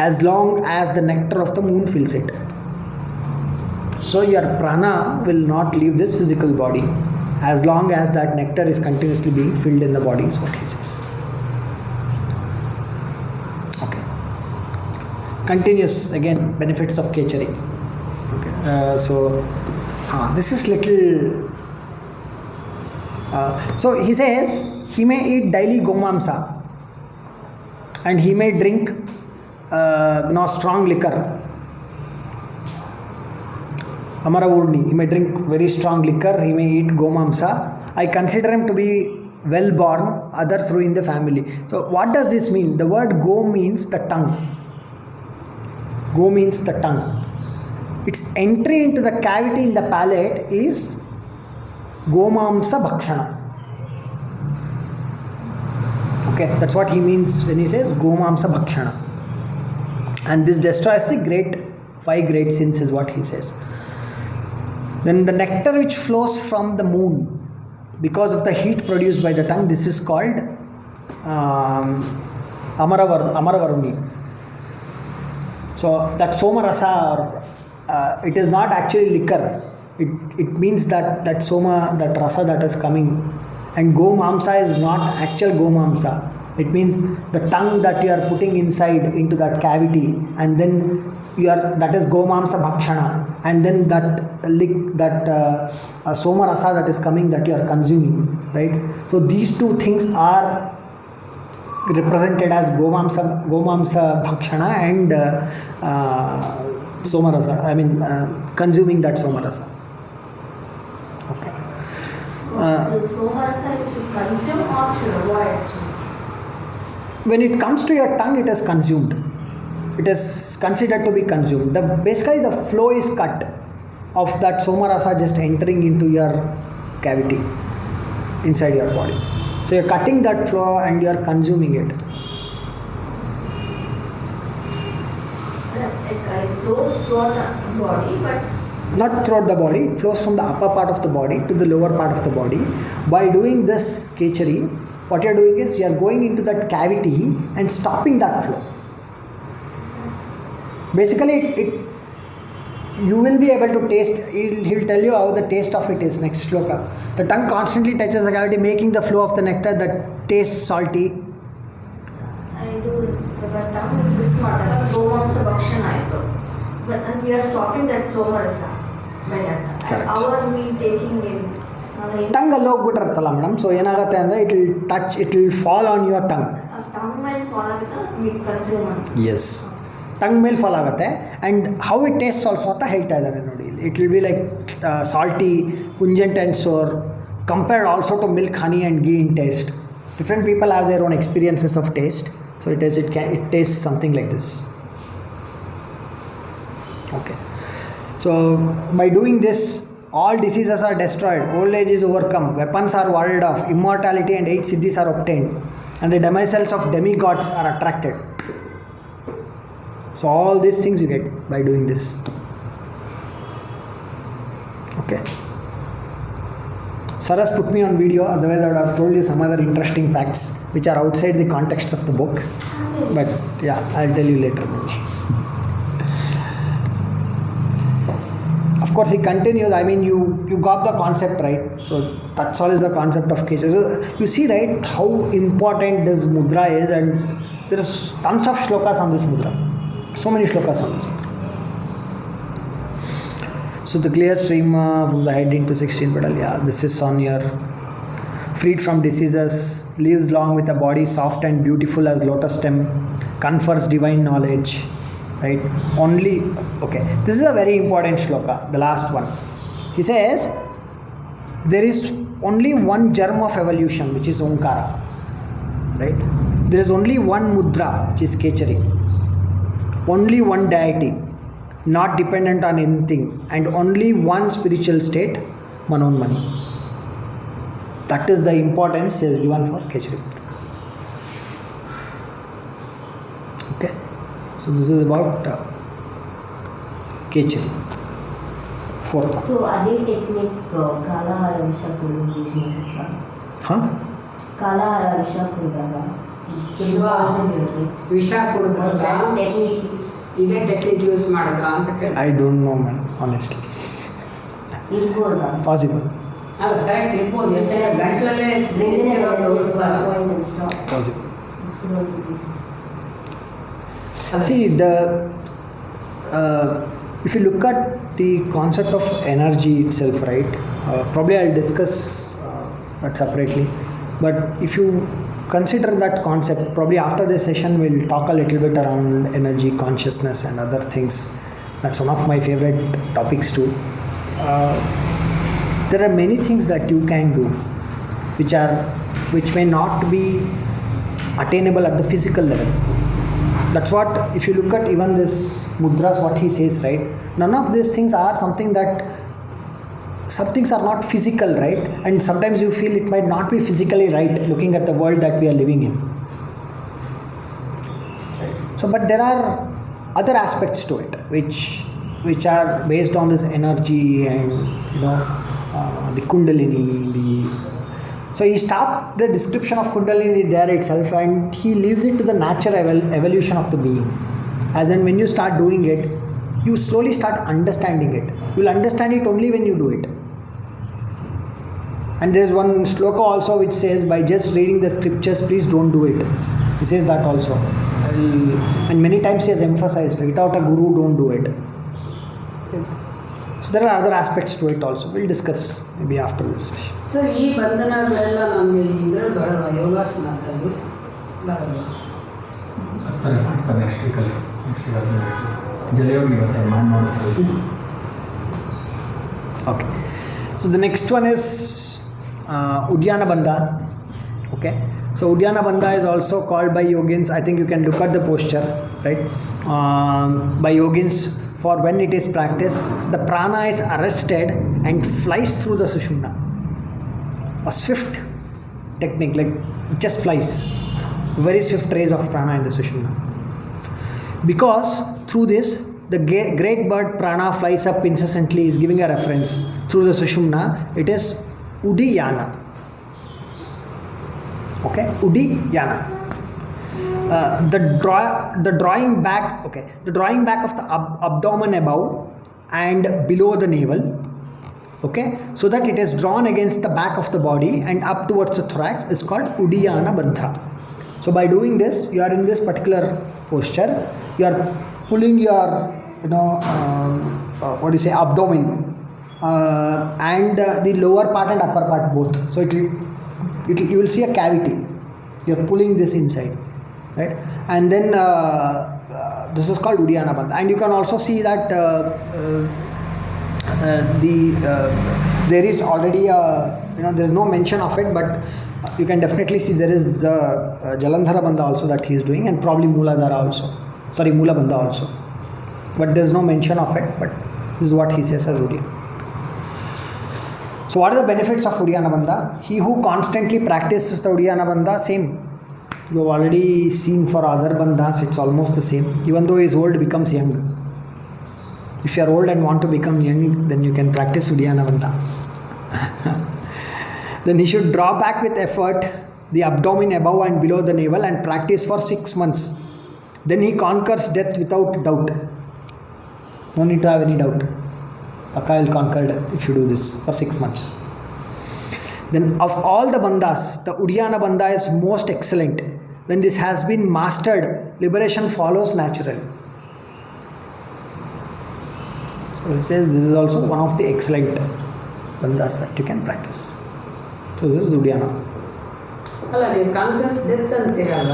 as long as the nectar of the moon fills it. So your prana will not leave this physical body as long as that nectar is continuously being filled in the body, is what he says. Continuous again benefits of Ketchuri. Okay. This is little. So he says he may eat daily gomamsa and he may drink strong liquor. Amaravurni, he may drink very strong liquor. He may eat gomamsa. I consider him to be well born. Others ruin the family. So what does this mean? The word go means the tongue. Go means the tongue. Its entry into the cavity in the palate is gomamsa bhakshana. Okay, that's what he means when he says gomamsa bhakshana. And this destroys the 5 great sins, is what he says. Then the nectar which flows from the moon, because of the heat produced by the tongue, this is called Amaravaruni. So that soma rasa, it is not actually liquor. It means that soma, that rasa that is coming. And go mamsa is not actual go mamsa. It means the tongue that you are putting inside into that cavity, and then that is go mamsa bhakshana. And then that soma rasa that is coming, that you are consuming, right? So these two things are represented as Gomamsa Bhakshana and Somarasa, I mean consuming that Somarasa. Okay. So Somarasa you should consume or should avoid? When it comes to your tongue, it is consumed. It is considered to be consumed. Basically the flow is cut of that Somarasa just entering into your cavity inside your body. So you're cutting that flow and you're consuming it. It flows throughout the body, but Not throughout the body, it flows from the upper part of the body to the lower part of the body. By doing this Ketchuri, what you're doing is you're going into that cavity and stopping that flow. Basically, you will be able to taste, he'll tell you how the taste of it is next shloka. The tongue constantly touches the cavity, making the flow of the nectar that tastes salty. tongue twist ಮಾಡಿದಾಗ ಗೋಮಾಂಸ ಭಕ್ಷಣ ಆಯಿತು but and we are stopping that somarasa by that time. Correct. How are we taking in tongue ಅಲ್ಲಿ ಹೋಗ್ಬಿಟ್ಟಿರುತ್ತಲ್ಲ madam, so ಏನಾಗುತ್ತೆ ಅಂದರೆ it will fall on your tongue. Tongue ಮೇಲೆ fall ಆಗುತ್ತೆ we consume ಮಾಡಿ. ಎಸ್, ಟಂಗ್ ಮೇಲೆ fall ಆಗುತ್ತೆ. And how it taste also ಅಂತ ಹೇಳ್ತಾ ಇದ್ದಾರೆ ನೋಡಿ. It will be like salty, pungent and sour, compared also to milk, honey and ghee in taste. Different people have their own experiences of taste. So it tastes something like this. Okay. So by doing this, all diseases are destroyed, old age is overcome, weapons are warded off, immortality and 8 siddhis are obtained, and the demi-cells of demigods are attracted. So all these things you get by doing this. Okay. Saras put me on video, otherwise I would have told you some other interesting facts which are outside the context of the book. But yeah, I'll tell you later. Of course, he continues. I mean, you got the concept right. So that's all is the concept of Ketchuri. So you see, right, how important this mudra is, and there is tons of shlokas on this mudra. So many shlokas on this mudra. So the clear stream from the head into 16 pedal, yeah, this is on your freed from diseases, lives long with a body soft and beautiful as lotus stem, confers divine knowledge, right? Only, okay, this is a very important shloka, the last one. He says, there is only one germ of evolution, which is Omkara, right? There is only one mudra, which is Ketchuri. Only one deity, not dependent on anything, and only one spiritual state, Manonmani. That is the importance he has given for Ketchuri. Okay, so this is about Ketchuri. Fourth one. So ಅದೇ technique ಕಾಲಾಹಾರ ವಿಷ ಕುಡಿದು use ಮಾಡ್ತಾರೆ. Huh? ಕಾಲಾಹಾರ ವಿಷ ಕುಡಿದಾಗ ವಿಷ ಕುಡಿದಾಗ technique ಇದೇ technique use ಮಾಡಿದ್ರ ಅಂತ ಕೇಳಿ. I don't know, man, honestly. ಇರ್ಬೋದಾ? Possible. ಅಲ್ಲ, ಕರೆಕ್ಟ್ ಇರ್ಬೋದು. ಯಾಕಂದ್ರೆ ಗಂಟ್ಲಲ್ಲೇ ತೋರಿಸ್ತಾರೆ. Possible. ಅಲ್ಲ. See, if you look at the concept of energy itself, right? Probably I'll discuss that separately. But if you consider that concept, probably after this session we'll talk a little bit around energy, consciousness and other things. That's one of my favorite topics too. There are many things that you can do which may not be attainable at the physical level. That's what, if you look at even this mudras, what he says, right? None of these things are something that, some things are not physical, right? And sometimes you feel it might not be physically right looking at the world that we are living in. So, but there are other aspects to it which are based on this energy and, you know, the Kundalini. So he stopped the description of Kundalini there itself, and he leaves it to the natural evolution of the being. As in, when you start doing it, you slowly start understanding it. You will understand it only when you do it. And there is one shloka also which says, by just reading the scriptures, please don't do it. He says that also. And many times he has emphasized, without a guru, don't do it. So there are other aspects to it also. We'll discuss maybe after this session. Sir, ಈ ಬಂಧನಗಳೆಲ್ಲ ನಮಗೆ ಇದ್ರಲ್ಲಿ ಬರಲ್ವಾ ಯೋಗಾಸನದಲ್ಲಿ? ಬರಲ್ಲ. ಮಾಡ್ತಾರೆ next ವೀಕಲ್ಲಿ, next ಜಲಯೋಗಿ ಬರ್ತಾರೆ, ಮಾಡಿ ನೋಡಿಸ್ತಾರೆ. Okay. So the next one is Uddiyana Bandha. Okay. So Uddiyana Bandha is also called by yogins. I think you can look at the posture, right? By yogins, for when it is practiced, the prana is arrested and flies through the sushumna. A swift technique, like just flies. Very swift rays of prana in the sushumna. Because through this, the great bird prana flies up incessantly, is giving a reference through the sushumna. It is Uddiyana. Okay, Uddiyana. The drawing back. Okay, the drawing back of the abdomen above and below the navel. Okay, so that it is drawn against the back of the body and up towards the thorax is called Uddiyana Bandha. So by doing this, you are in this particular posture. You are pulling your, abdomen and the lower part and upper part both. So you will see a cavity. You are pulling this inside, right? And then this is called Uddiyana Bandha. And you can also see that there is already there is no mention of it, but you can definitely see there is Jalandhara Bandha also that he is doing, and probably Mula Bandha also. But there is no mention of it, but this is what he says as Uddiyana. So what are the benefits of Uddiyana Bandha? He who constantly practices the Uddiyana Bandha, same. You have already seen for other bandhas, it's almost the same. Even though he is old, becomes young. If you are old and want to become young, then you can practice Uddiyana Bandha. Then he should draw back with effort the abdomen above and below the navel and practice for 6 months. Then he conquers death without doubt. No need to have any doubt. Paka will conquer death if you do this for 6 months. Then of all the bandhas, the Uddiyana Bandha is most excellent. When this has been mastered, liberation follows naturally. So he says this is also one of the excellent bandhas that you can practice. So this is Uddiyana. ಅಲ್ಲ, ನೀವು ಕಾನ್ಕಸ್ death ಅಂತೀರಲ್ಲ,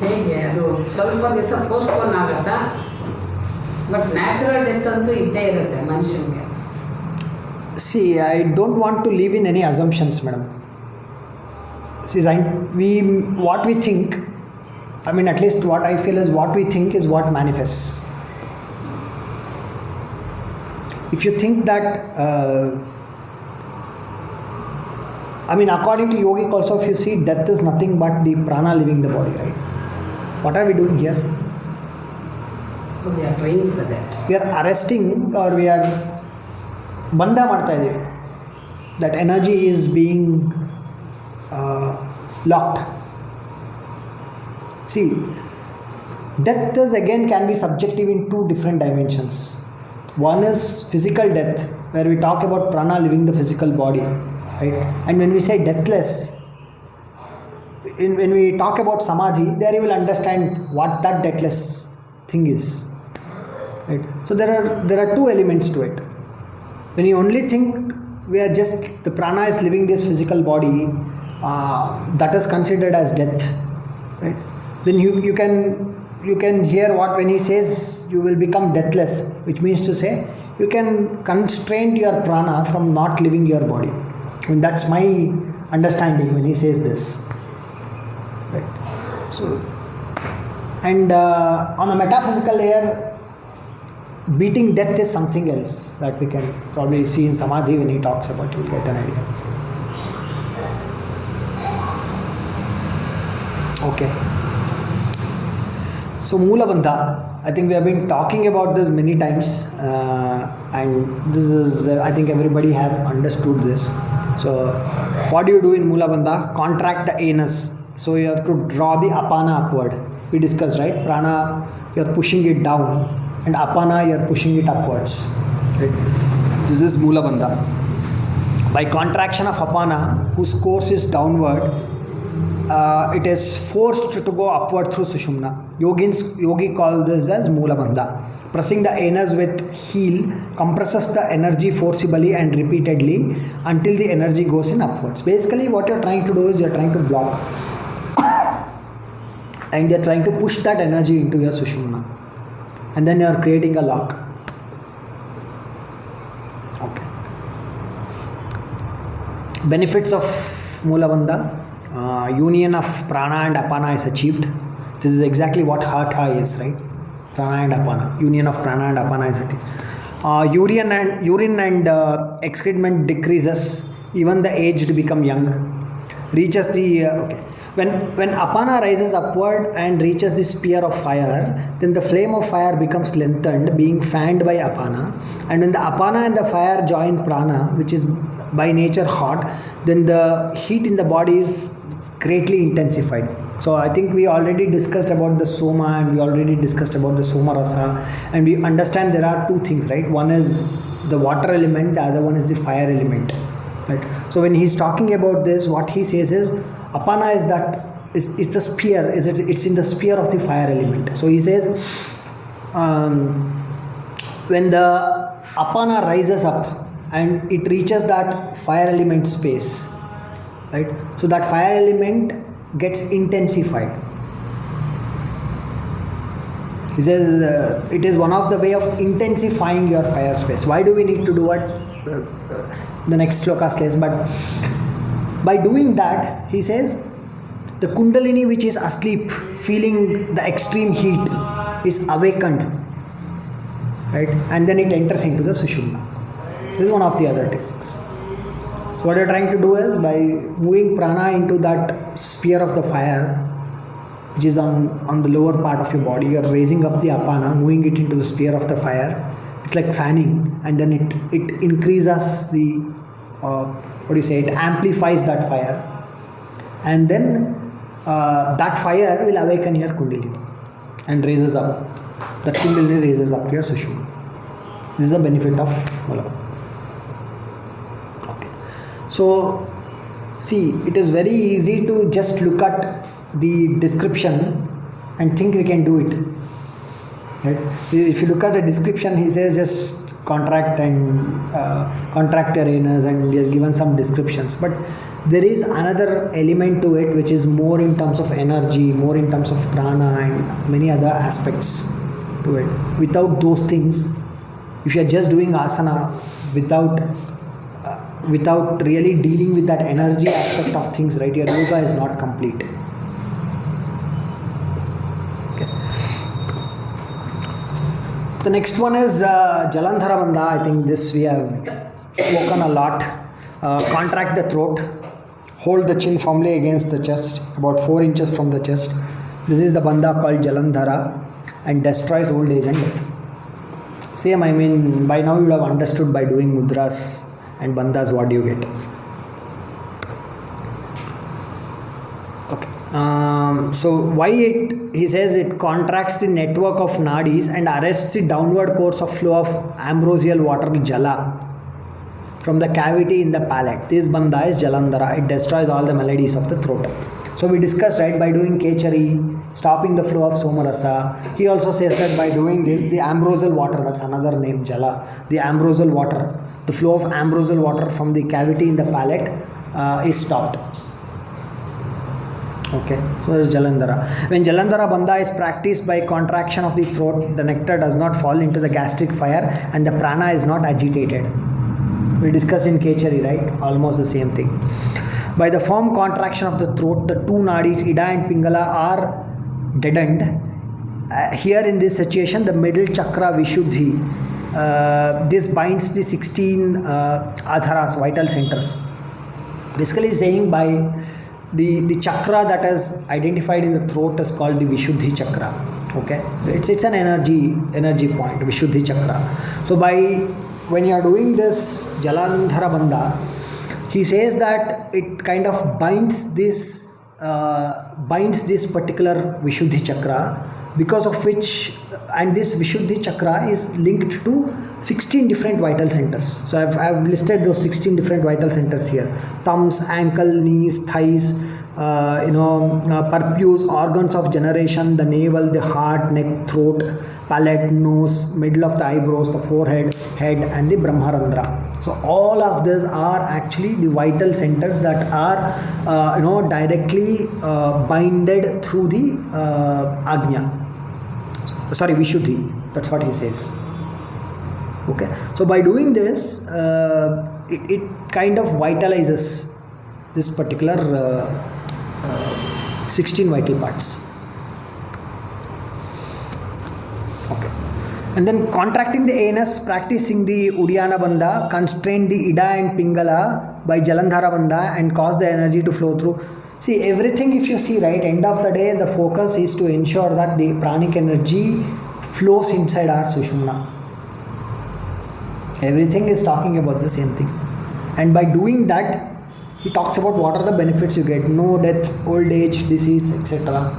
ಹೇಗೆ ಅದು ಸ್ವಲ್ಪ ದಿವಸ postpone ಆಗುತ್ತಾ? But natural death ಅಂತೂ ಇದ್ದೇ ಇರುತ್ತೆ ಮನುಷ್ಯನಿಗೆ. See, I don't want to live in any assumptions, madam. See, what we think, I mean, at least what I feel is what we think is what manifests. If you think that, according to yogic also, if you see, death is nothing but the prana leaving the body, right? What are we doing here? We are praying for that. We are arresting, or we are bandha ಮಾಡ್ತಾ ಇದ್ದೀವಿ. That energy is being locked. See, death is again can be subjective in 2 different dimensions. One is physical death, where we talk about prana leaving the physical body, right? And when we say deathless, when we talk about samadhi, there you will understand what that deathless thing is, right? So there are 2 elements to it. When you only think we are just the prana is leaving this physical body, that is considered as death, right? Then you can hear what when he says you will become deathless, which means to say you can constrain your prana from not leaving your body. I mean, that's my understanding when he says this, right? So, and on a metaphysical layer, beating death is something else that we can probably see in samadhi when he talks about. You will get an idea. Okay. So Mula Bandha, I think we have been talking about this many times, and this is I think everybody have understood this. So what do you do in Mula Bandha? Contract the anus. So you have to draw the apana upward. We discussed, right? Prana, you are pushing it down, and apana, you are pushing it upwards. Right? This is Mula Bandha. By contraction of apana, whose course is downward, it is forced to go upward through sushumna. Yogi calls this as Mula Bandha. Pressing the anus with heel compresses the energy forcibly and repeatedly until the energy goes in upwards. Basically, what you are trying to do is you are trying to block and you're trying to push that energy into your Sushumna, and then you're creating a lock. Okay. Benefits of Mulabandha. Union of prana and apana is achieved. This is exactly what hatha is, right? Prana and apana. Union of prana and apana is achieved. Urine and excrement decreases. Even the aged become young. Reaches the when apana rises upward and reaches the sphere of fire, then the flame of fire becomes lengthened, being fanned by apana. And when the apana and the fire join prana, which is by nature hot, then the heat in the body is greatly intensified. So I think we already discussed about the soma, and we already discussed about the soma rasa, and we understand there are two things, right? One is the water element, the other one is the fire element, right? So when he's talking about this, what he says is apana is that it's the sphere, it's in the sphere of the fire element. So he says when the apana rises up and it reaches that fire element space, right? So that fire element gets intensified. He says it is one of the way of intensifying your fire space. Why do we need to do what the next sloka says? But by doing that, he says the Kundalini, which is asleep, feeling the extreme heat, is awakened, right? And then it enters into the Sushumna. This is one of the other techniques. So what you're trying to do is, by moving prana into that sphere of the fire, which is on the lower part of your body, you're raising up the apana, moving it into the sphere of the fire. It's like fanning, and then it increases the it amplifies that fire, and then that fire will awaken your Kundalini and raises up. That Kundalini raises up your Sushumna. This is a benefit of Mulabandha. Okay. So see, it is very easy to just look at the description and think we can do it, right? If you look at the description, he says just contract and contract your anus, and he has given some descriptions, but there is another element to it which is more in terms of energy, more in terms of prana and many other aspects to it. Without those things, if you are just doing asana without really dealing with that energy aspect of things, right, your yoga is not complete. Okay. The next one is Jalandhara Bandha. I think this we have spoken a lot. Contract the throat, hold the chin firmly against the chest, about 4 inches from the chest. This is the bandha called Jalandhara, and destroys old age and death. Same, I mean, by now you would have understood by doing mudras and bandhas what do you get. Okay. So why he says it contracts the network of nadis and arrests the downward course of flow of ambrosial water, jala, from the cavity in the palate. This bandha is Jalandhara. It destroys all the maladies of the throat. So we discussed, right, by doing Ketchuri, stopping the flow of somarasa. He also says that by doing this, the ambrosial water, that's another name, jala, the ambrosial water, the flow of ambrosial water from the cavity in the palate is stopped. Okay, so this is Jalandhara. When Jalandhara bandha is practiced by contraction of the throat, the nectar does not fall into the gastric fire and the prana is not agitated. We discussed in Ketchuri, right? Almost the same thing. By the firm contraction of the throat, the two nadis, Ida and Pingala, are deadened. Here in this situation, the middle chakra Vishuddhi, this binds the 16 adharas, vital centers. Basically saying by the chakra that is identified in the throat is called the Vishuddhi Chakra. Okay, it's an energy point, Vishuddhi Chakra. So when you are doing this Jalandhara bandha, he says that it kind of binds this particular Vishuddhi Chakra, because of which, and this Vishuddhi Chakra is linked to 16 different vital centers. So I've listed those 16 different vital centers here: thumbs, ankle, knees, thighs, purpose, organs of generation, the navel, the heart, neck, throat, palate, nose, middle of the eyebrows, the forehead, head, and the Brahmarandra. So all of these are actually the vital centers that are directly binded through the Agnya. Sorry, Vishuddhi. That's what he says. Okay. So by doing this, it kind of vitalizes this particular 16 vital parts. Okay. And then contracting the anus, practicing the Uddiyana Bandha, constrain the Ida and Pingala by Jalandhara Bandha and cause the energy to flow through. See, everything, if you see, right, end of the day, the focus is to ensure that the pranic energy flows inside our Sushumna. Everything is talking about the same thing. And by doing that, he talks about what are the benefits you get. No death, old age, disease, etc.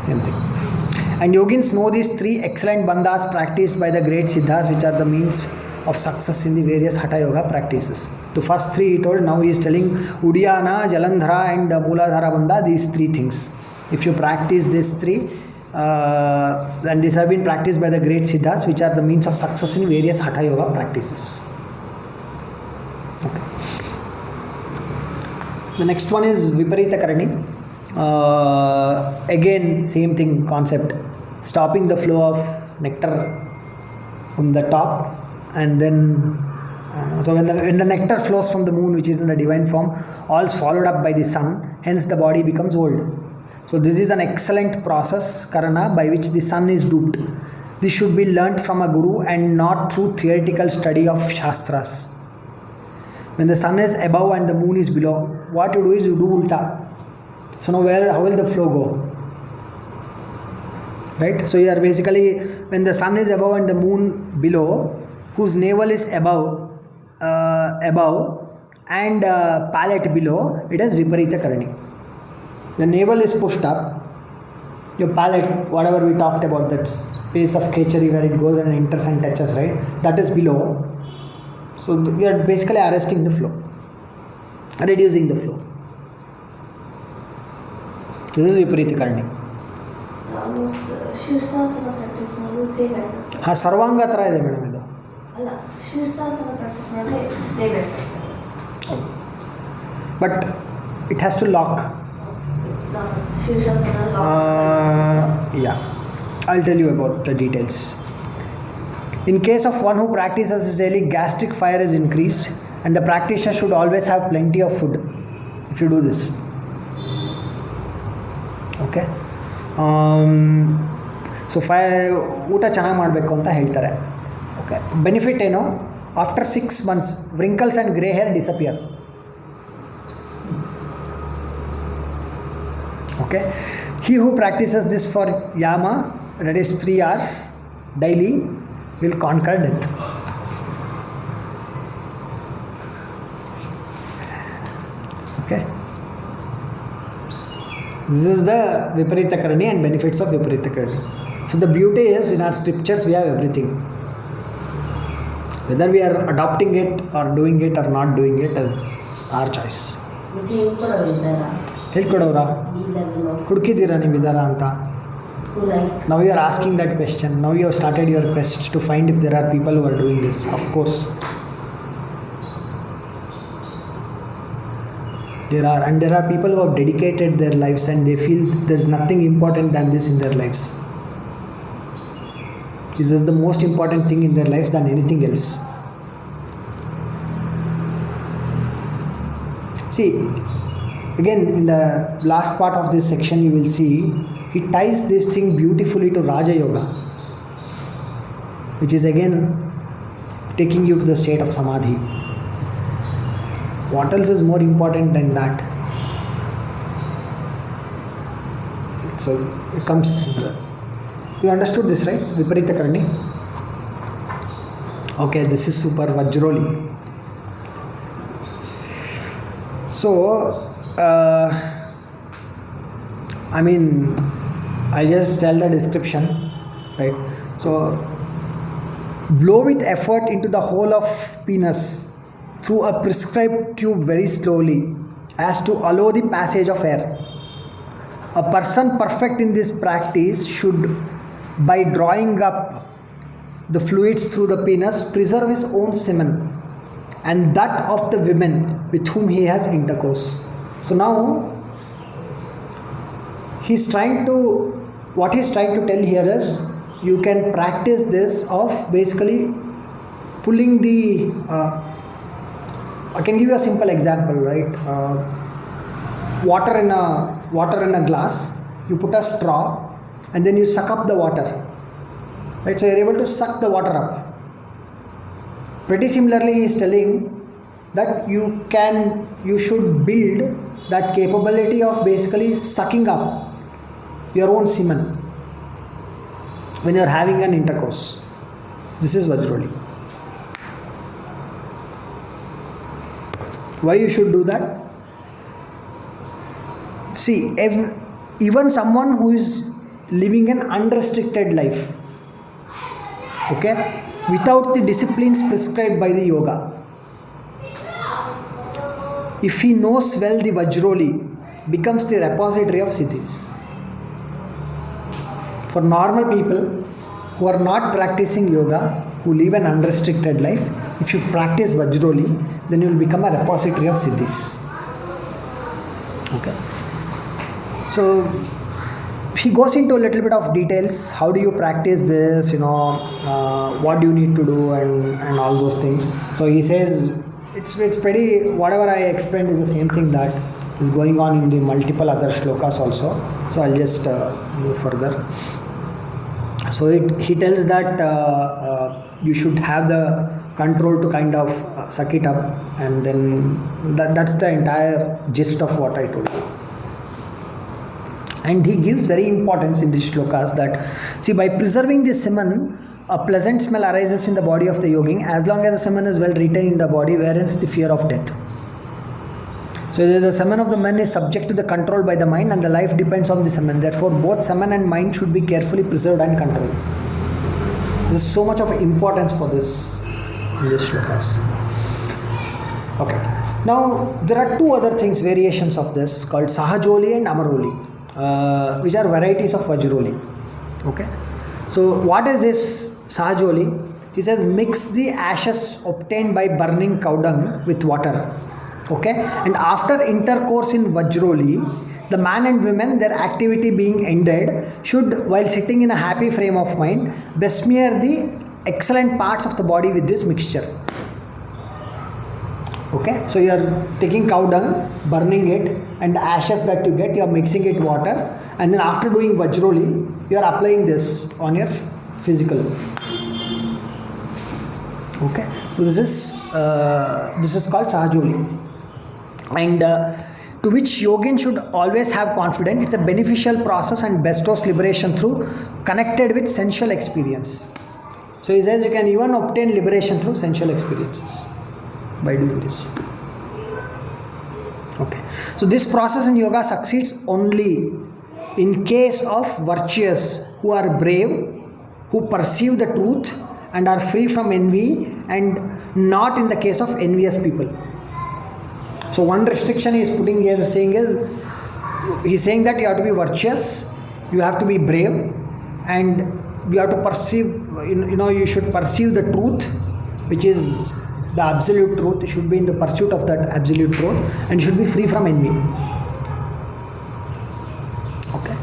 Same thing. And yogins know these three excellent bandhas practiced by the great siddhas, which are the means of success in the various Hatha Yoga practices. The first three he told, now he is telling Uddiyana, Jalandhara and Mooladhara Bandha, these three things. If you practice these three, and these have been practiced by the great siddhas, which are the means of success in various Hatha Yoga practices. Okay. The next one is Viparita Karani. Again, same thing, concept. Stopping the flow of nectar from the top, and then so when the nectar flows from the moon, which is in the divine form, all is followed up by the sun, hence the body becomes old. So this is an excellent process, Karana, by which the sun is duped. This should be learnt from a guru and not through theoretical study of Shastras. When the sun is above and the moon is below, what you do is you do ulta. So now how will the flow go? Right? So you are basically, when the sun is above and the moon below, whose navel is above and palate below, it is Viparita Karani. The navel is pushed up, your palate, whatever we talked about, that space of Ketchuri where it goes and enters and touches, right? That is below. So we are basically arresting the flow, reducing the flow. This is Viparita Karani. Almost Shirsasana practice ಮಾಡೋದು same effect. ಹಾಂ, ಸರ್ವಾಂಗ ಥರ ಇದೆ madam ಇದು. ಅಲ್ಲ, Shirsasana practice ಮಾಡೋದು same effect. But it has to lock. Shirsasana lock. Yeah, I'll tell you about the details. In case of one who practices daily, gastric fire is increased, and the practitioner should always have plenty of food if you do this. Okay. So ಊಟ ಚೆನ್ನಾಗಿ ಮಾಡಬೇಕು ಅಂತ ಹೇಳ್ತಾರೆ. Okay, benefit ಏನು? After 6 months wrinkles and grey hair disappear. Okay, he who practices this for yama, that is 3 hours daily, will conquer death. Okay, this is the Viparita Karani and benefits of Viparita Karani. So the beauty is, in our scriptures we have everything. Whether we are adopting it or doing it or not doing it is our choice. ಹೇಳ್ಕೊಡೋರಾ? ಹುಡುಕಿದ್ದೀರಾ ನೀವು ಇದ್ದಾರಾ ಅಂತ? Now you are asking that question. Now you have started your quest to find if there are people who are doing this. Of course there are, and there are people who have dedicated their lives and they feel there's nothing important than this in their lives. This is the most important thing in their lives than anything else. See, again, in the last part of this section you will see he ties this thing beautifully to Raja Yoga, which is again taking you to the state of Samadhi. What else is more important than that? So it comes, you understood this, right? Viparita Karani. Okay, this is super Vajroli. So I mean, I just tell the description, right? So blow with effort into the hole of penis through a prescribed tube very slowly as to allow the passage of air. A person perfect in this practice should, by drawing up the fluids through the penis, preserve his own semen and that of the women with whom he has intercourse. So now what he's trying to tell here is, you can practice this of basically pulling the I can give you a simple example, right? Water in a glass, you put a straw and then you suck up the water, right? So you're able to suck the water up. Pretty similarly, he is telling that you should build that capability of basically sucking up your own semen when you're having an intercourse. This is Vajroli. Why you should do that? See, even someone who is living an unrestricted life, okay, without the disciplines prescribed by the yoga, if he knows well the Vajroli, becomes the repository of siddhis. For normal people who are not practicing yoga, who live an unrestricted life, if you practice Vajroli, then you will become a repository of siddhis. Okay. So he goes into a little bit of details. How do you practice this? What do you need to do, and all those things. So he says it's pretty. Whatever I explained is the same thing that is going on in the multiple other shlokas also. So I'll just move further. So he tells that you should have the control to kind of suck it up, and then that's the entire gist of what I told you. And he gives very importance in these shlokas that, see, by preserving the semen, a pleasant smell arises in the body of the yogin as long as the semen is well retained in the body, wherein is the fear of death. So the semen of the man is subject to the control by the mind, and the life depends on the semen. Therefore, both semen and mind should be carefully preserved and controlled. There is so much of importance for this in these shlokas. Okay. Now, there are two other things, variations of this, called Sahajoli and Amaroli, which are varieties of Vajroli. Okay. So, what is this Sahajoli? He says, mix the ashes obtained by burning cow dung with water. Okay. And after intercourse in Vajroli, the man and women, their activity being ended, should, while sitting in a happy frame of mind, besmear the excellent parts of the body with this mixture. Okay, so you are taking cow dung, burning it, and the ashes that you get, you are mixing it water, and then after doing Vajroli, you are applying this on your physical. Okay, so this is called Sahajoli, and to which yogin should always have confidence. It's a beneficial process and bestows liberation through connected with sensual experience. So he says you can even obtain liberation through sensual experiences by doing this. Okay. So this process in yoga succeeds only in case of virtuous who are brave, who perceive the truth and are free from envy, and not in the case of envious people. So one restriction he is putting here saying is, he is saying that you have to be virtuous, you have to be brave, and you have to perceive, you should perceive the truth, which is the absolute truth. You should be in the pursuit of that absolute truth, and you should be free from envy. Okay.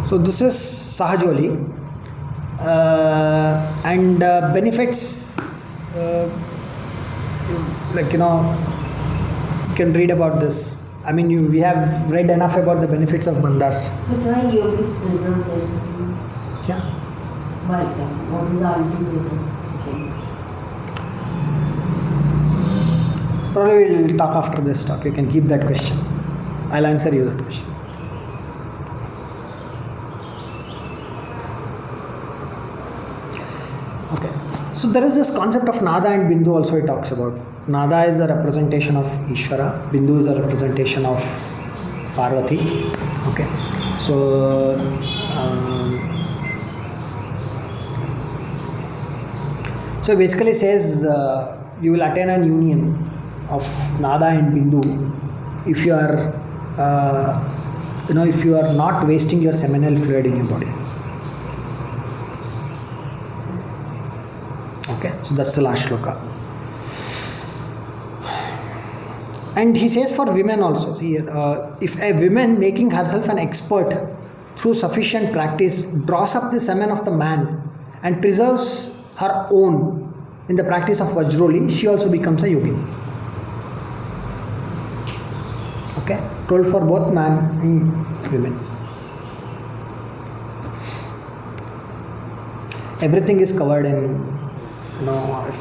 So this is Sahajoli, and benefits, you can read about this. I mean, we have read enough about the benefits of bandhas. But why yogis preserve their semen? Yeah. Why? What is the ultimate thing? Probably we'll talk after this talk. You can keep that question. I'll answer you that question. Okay. So there is this concept of Nada and Bindu also he talks about. Nada is a representation of Ishvara. Bindu is a representation of Parvati. Okay. So so basically says you will attain an union of Nada and Bindu if you are if you are not wasting your seminal fluid in your body. Okay, so that's the last shloka. And he says for women also, see here, if a woman making herself an expert through sufficient practice draws up the semen of the man and preserves her own in the practice of Vajroli, she also becomes a yogini. Okay, told for both man and women. Everything is covered in,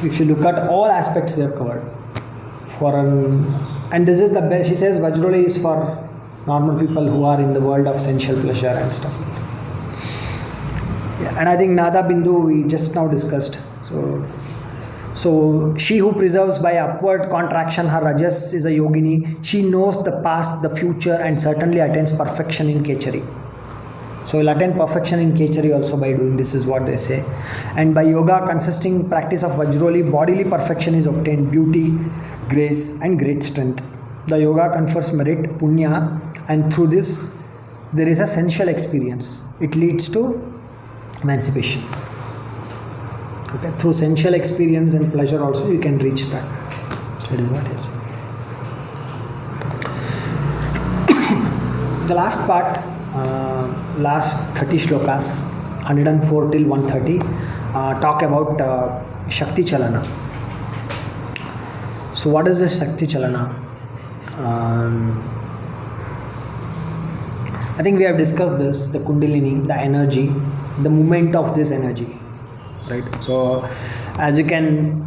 if you look at all aspects, they are covered. And this is the best. She says Vajroli is for normal people who are in the world of sensual pleasure and stuff. Yeah, and I think Nada Bindu we just now discussed. So she who preserves by upward contraction her rajas is a yogini. She knows the past, the future, and certainly attains perfection in Ketchuri. So will attain perfection in Ketchuri also by doing this, is what they say. And by yoga consisting practice of Vajroli, bodily perfection is obtained, beauty, grace, and great strength. The yoga confers merit, punya, and through this there is a sensual experience. It leads to emancipation. Okay, through sensual experience and pleasure also you can reach that. That is what he is. The last part, last 30 shlokas, 104 till 130, talk about Shakti Chalana. So what is this Shakti Chalana? I think we have discussed this, the Kundalini, the energy, the movement of this energy, right? So as you can,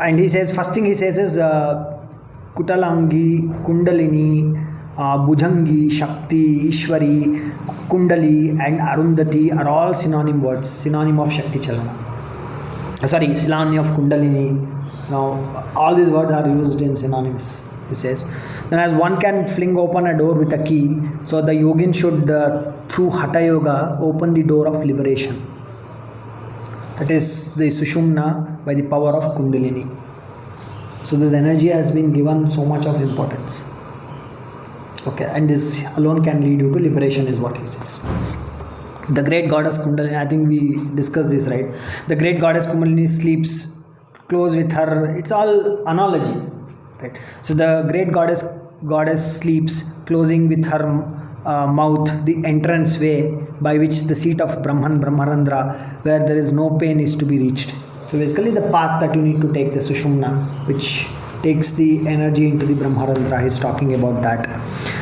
and he says, first thing he says is Kutalangi, Kundalini, Bhujangi, Shakti, Ishwari, Kundali and Arundhati are all synonym words, synonym of Shakti Chalana. Synonym of Kundalini. Now all these words are used in synonyms, he says. Then as one can fling open a door with a key, so the yogin should through Hatha Yoga open the door of liberation. That is the Sushumna by the power of Kundalini. So this energy has been given so much of importance. Okay, and this alone can lead you to liberation, is what he says. The great goddess Kundalini, I think we discussed this, right? The great goddess Kundalini sleeps close with her, it's all analogy, right? So the great goddess sleeps closing with her mouth the entrance way by which the seat of Brahman, Brahmarandra, where there is no pain, is to be reached. So basically the path that you need to take, the Sushumna, which takes the energy into the Brahmarandra, he is talking about that.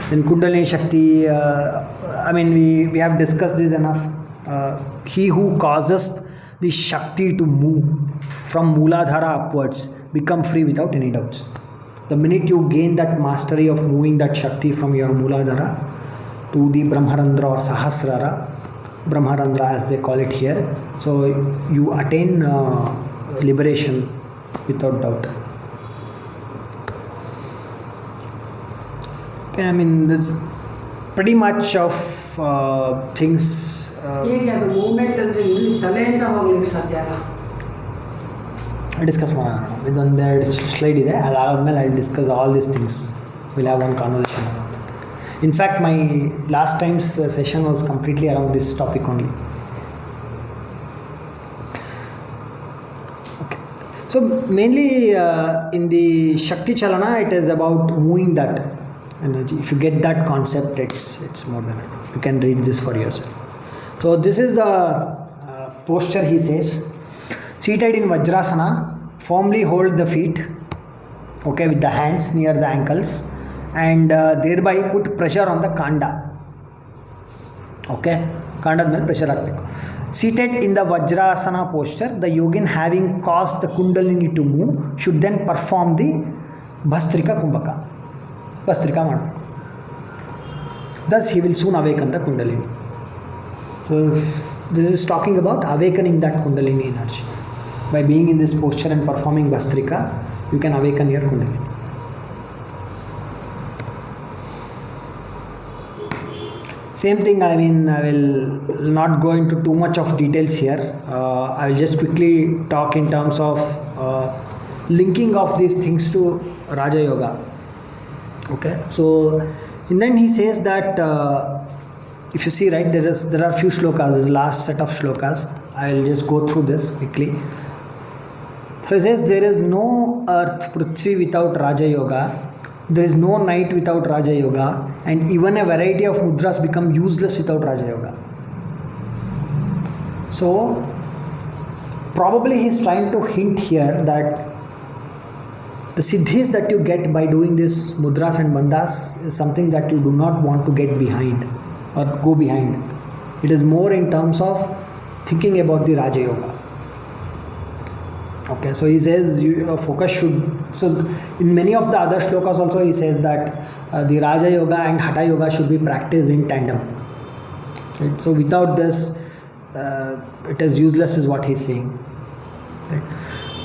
Then Kundalini Shakti, we have discussed this enough. He who causes the Shakti to move from Mooladhara upwards become free without any doubts. The minute you gain that mastery of moving that Shakti from your Mooladhara to the Brahmarandra or Sahasrara, Brahmarandra as they call it here, so you attain liberation without doubt. There's pretty much of things. ಹೇಗೆ ಅದು movement ಅಂದರೆ ಇಲ್ಲಿ ತಲೆಯಿಂದ ಹೋಗ್ಲಿಕ್ಕೆ ಸಾಧ್ಯ ಅಲ್ಲ. Discuss ಮಾಡೋಣ. ಇದೊಂದು 2 ಸ್ಲೈಡ್ ಇದೆ, ಅದಾದಮೇಲೆ I discuss all these things. Will have one conversation around it. In fact, my last time's session was completely around this topic only. Okay. So mainly in the Shakti Chalana, it is about moving that energy. If you get that concept, it's more than enough. You can read this for yourself. So this is the posture, he says. Seated in Vajrasana, firmly hold the feet, okay, with the hands near the ankles, and thereby put pressure on the kanda. Okay, kanda ಮೇಲೆ pressure ಹಾಕಬೇಕು. Seated in the Vajrasana posture, the yogin having caused the Kundalini to move should then perform the Bhastrika Kumbhaka. Bhastrika ಮಾಡಬೇಕು. Thus he will soon awaken the Kundalini. So this is talking about awakening that Kundalini energy. By being in this posture and performing Bhastrika, you can awaken your Kundalini. Same thing, I will not go into too much of details here. I will just quickly talk in terms of linking of these things to Raja Yoga. Okay, so and then he says that if you see, right, there are few shlokas. There's the last set of shlokas. I'll just go through this quickly. So he says there is no earth, Prithvi, without Raja Yoga. There is no night without Raja Yoga, and even a variety of mudras become useless without Raja Yoga. So probably he's trying to hint here that the siddhis that you get by doing this mudras and bandhas is something that you do not want to get behind or go behind. It is more in terms of thinking about the Raja Yoga. Okay, so he says your focus should. So in many of the other shlokas also he says that the Raja Yoga and Hatha Yoga should be practiced in tandem. Right? So without this, it is useless, is what he's saying. Right?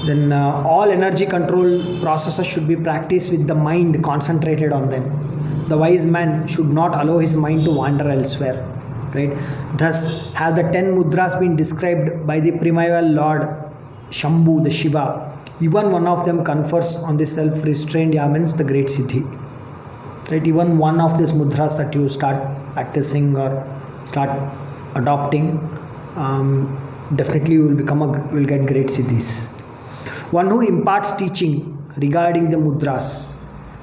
Then all energy control processes should be practiced with the mind concentrated on them. The wise man should not allow his mind to wander elsewhere. Right? Thus, have the 10 mudras been described by the primeval Lord Shambhu, the Shiva, even one of them confers on the self-restrained Yamans the great siddhi. Right? Even one of these mudras that you start practicing or start adopting, definitely you will get great siddhis. One who imparts teaching regarding the mudras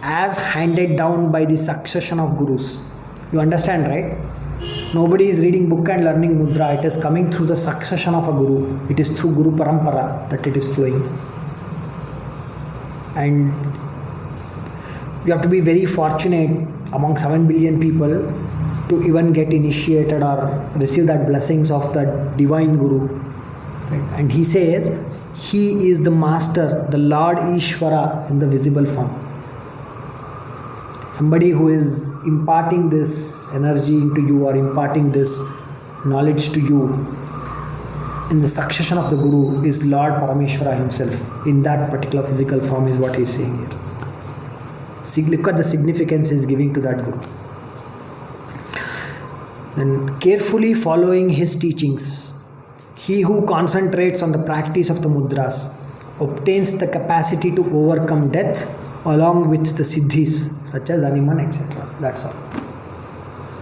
as handed down by the succession of gurus. You understand, right? Nobody is reading book and learning mudra. It is coming through the succession of a guru. It is through Guru Parampara that it is flowing. And you have to be very fortunate among 7 billion people to even get initiated or receive that blessings of the divine guru. Right? And he says, he is the master, the Lord Ishvara in the visible form. Somebody who is imparting this energy into you or imparting this knowledge to you in the succession of the Guru is Lord Parameshwara himself in that particular physical form, is what he is saying here. See, look at the significance he is giving to that Guru. Then carefully following his teachings, he who concentrates on the practice of the mudras obtains the capacity to overcome death along with the siddhis such as Animan, etc. That's all.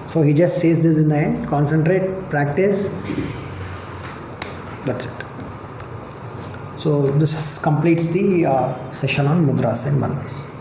So he just says this in the end: concentrate, practice. That's it. So this completes the session on mudras and bandhas.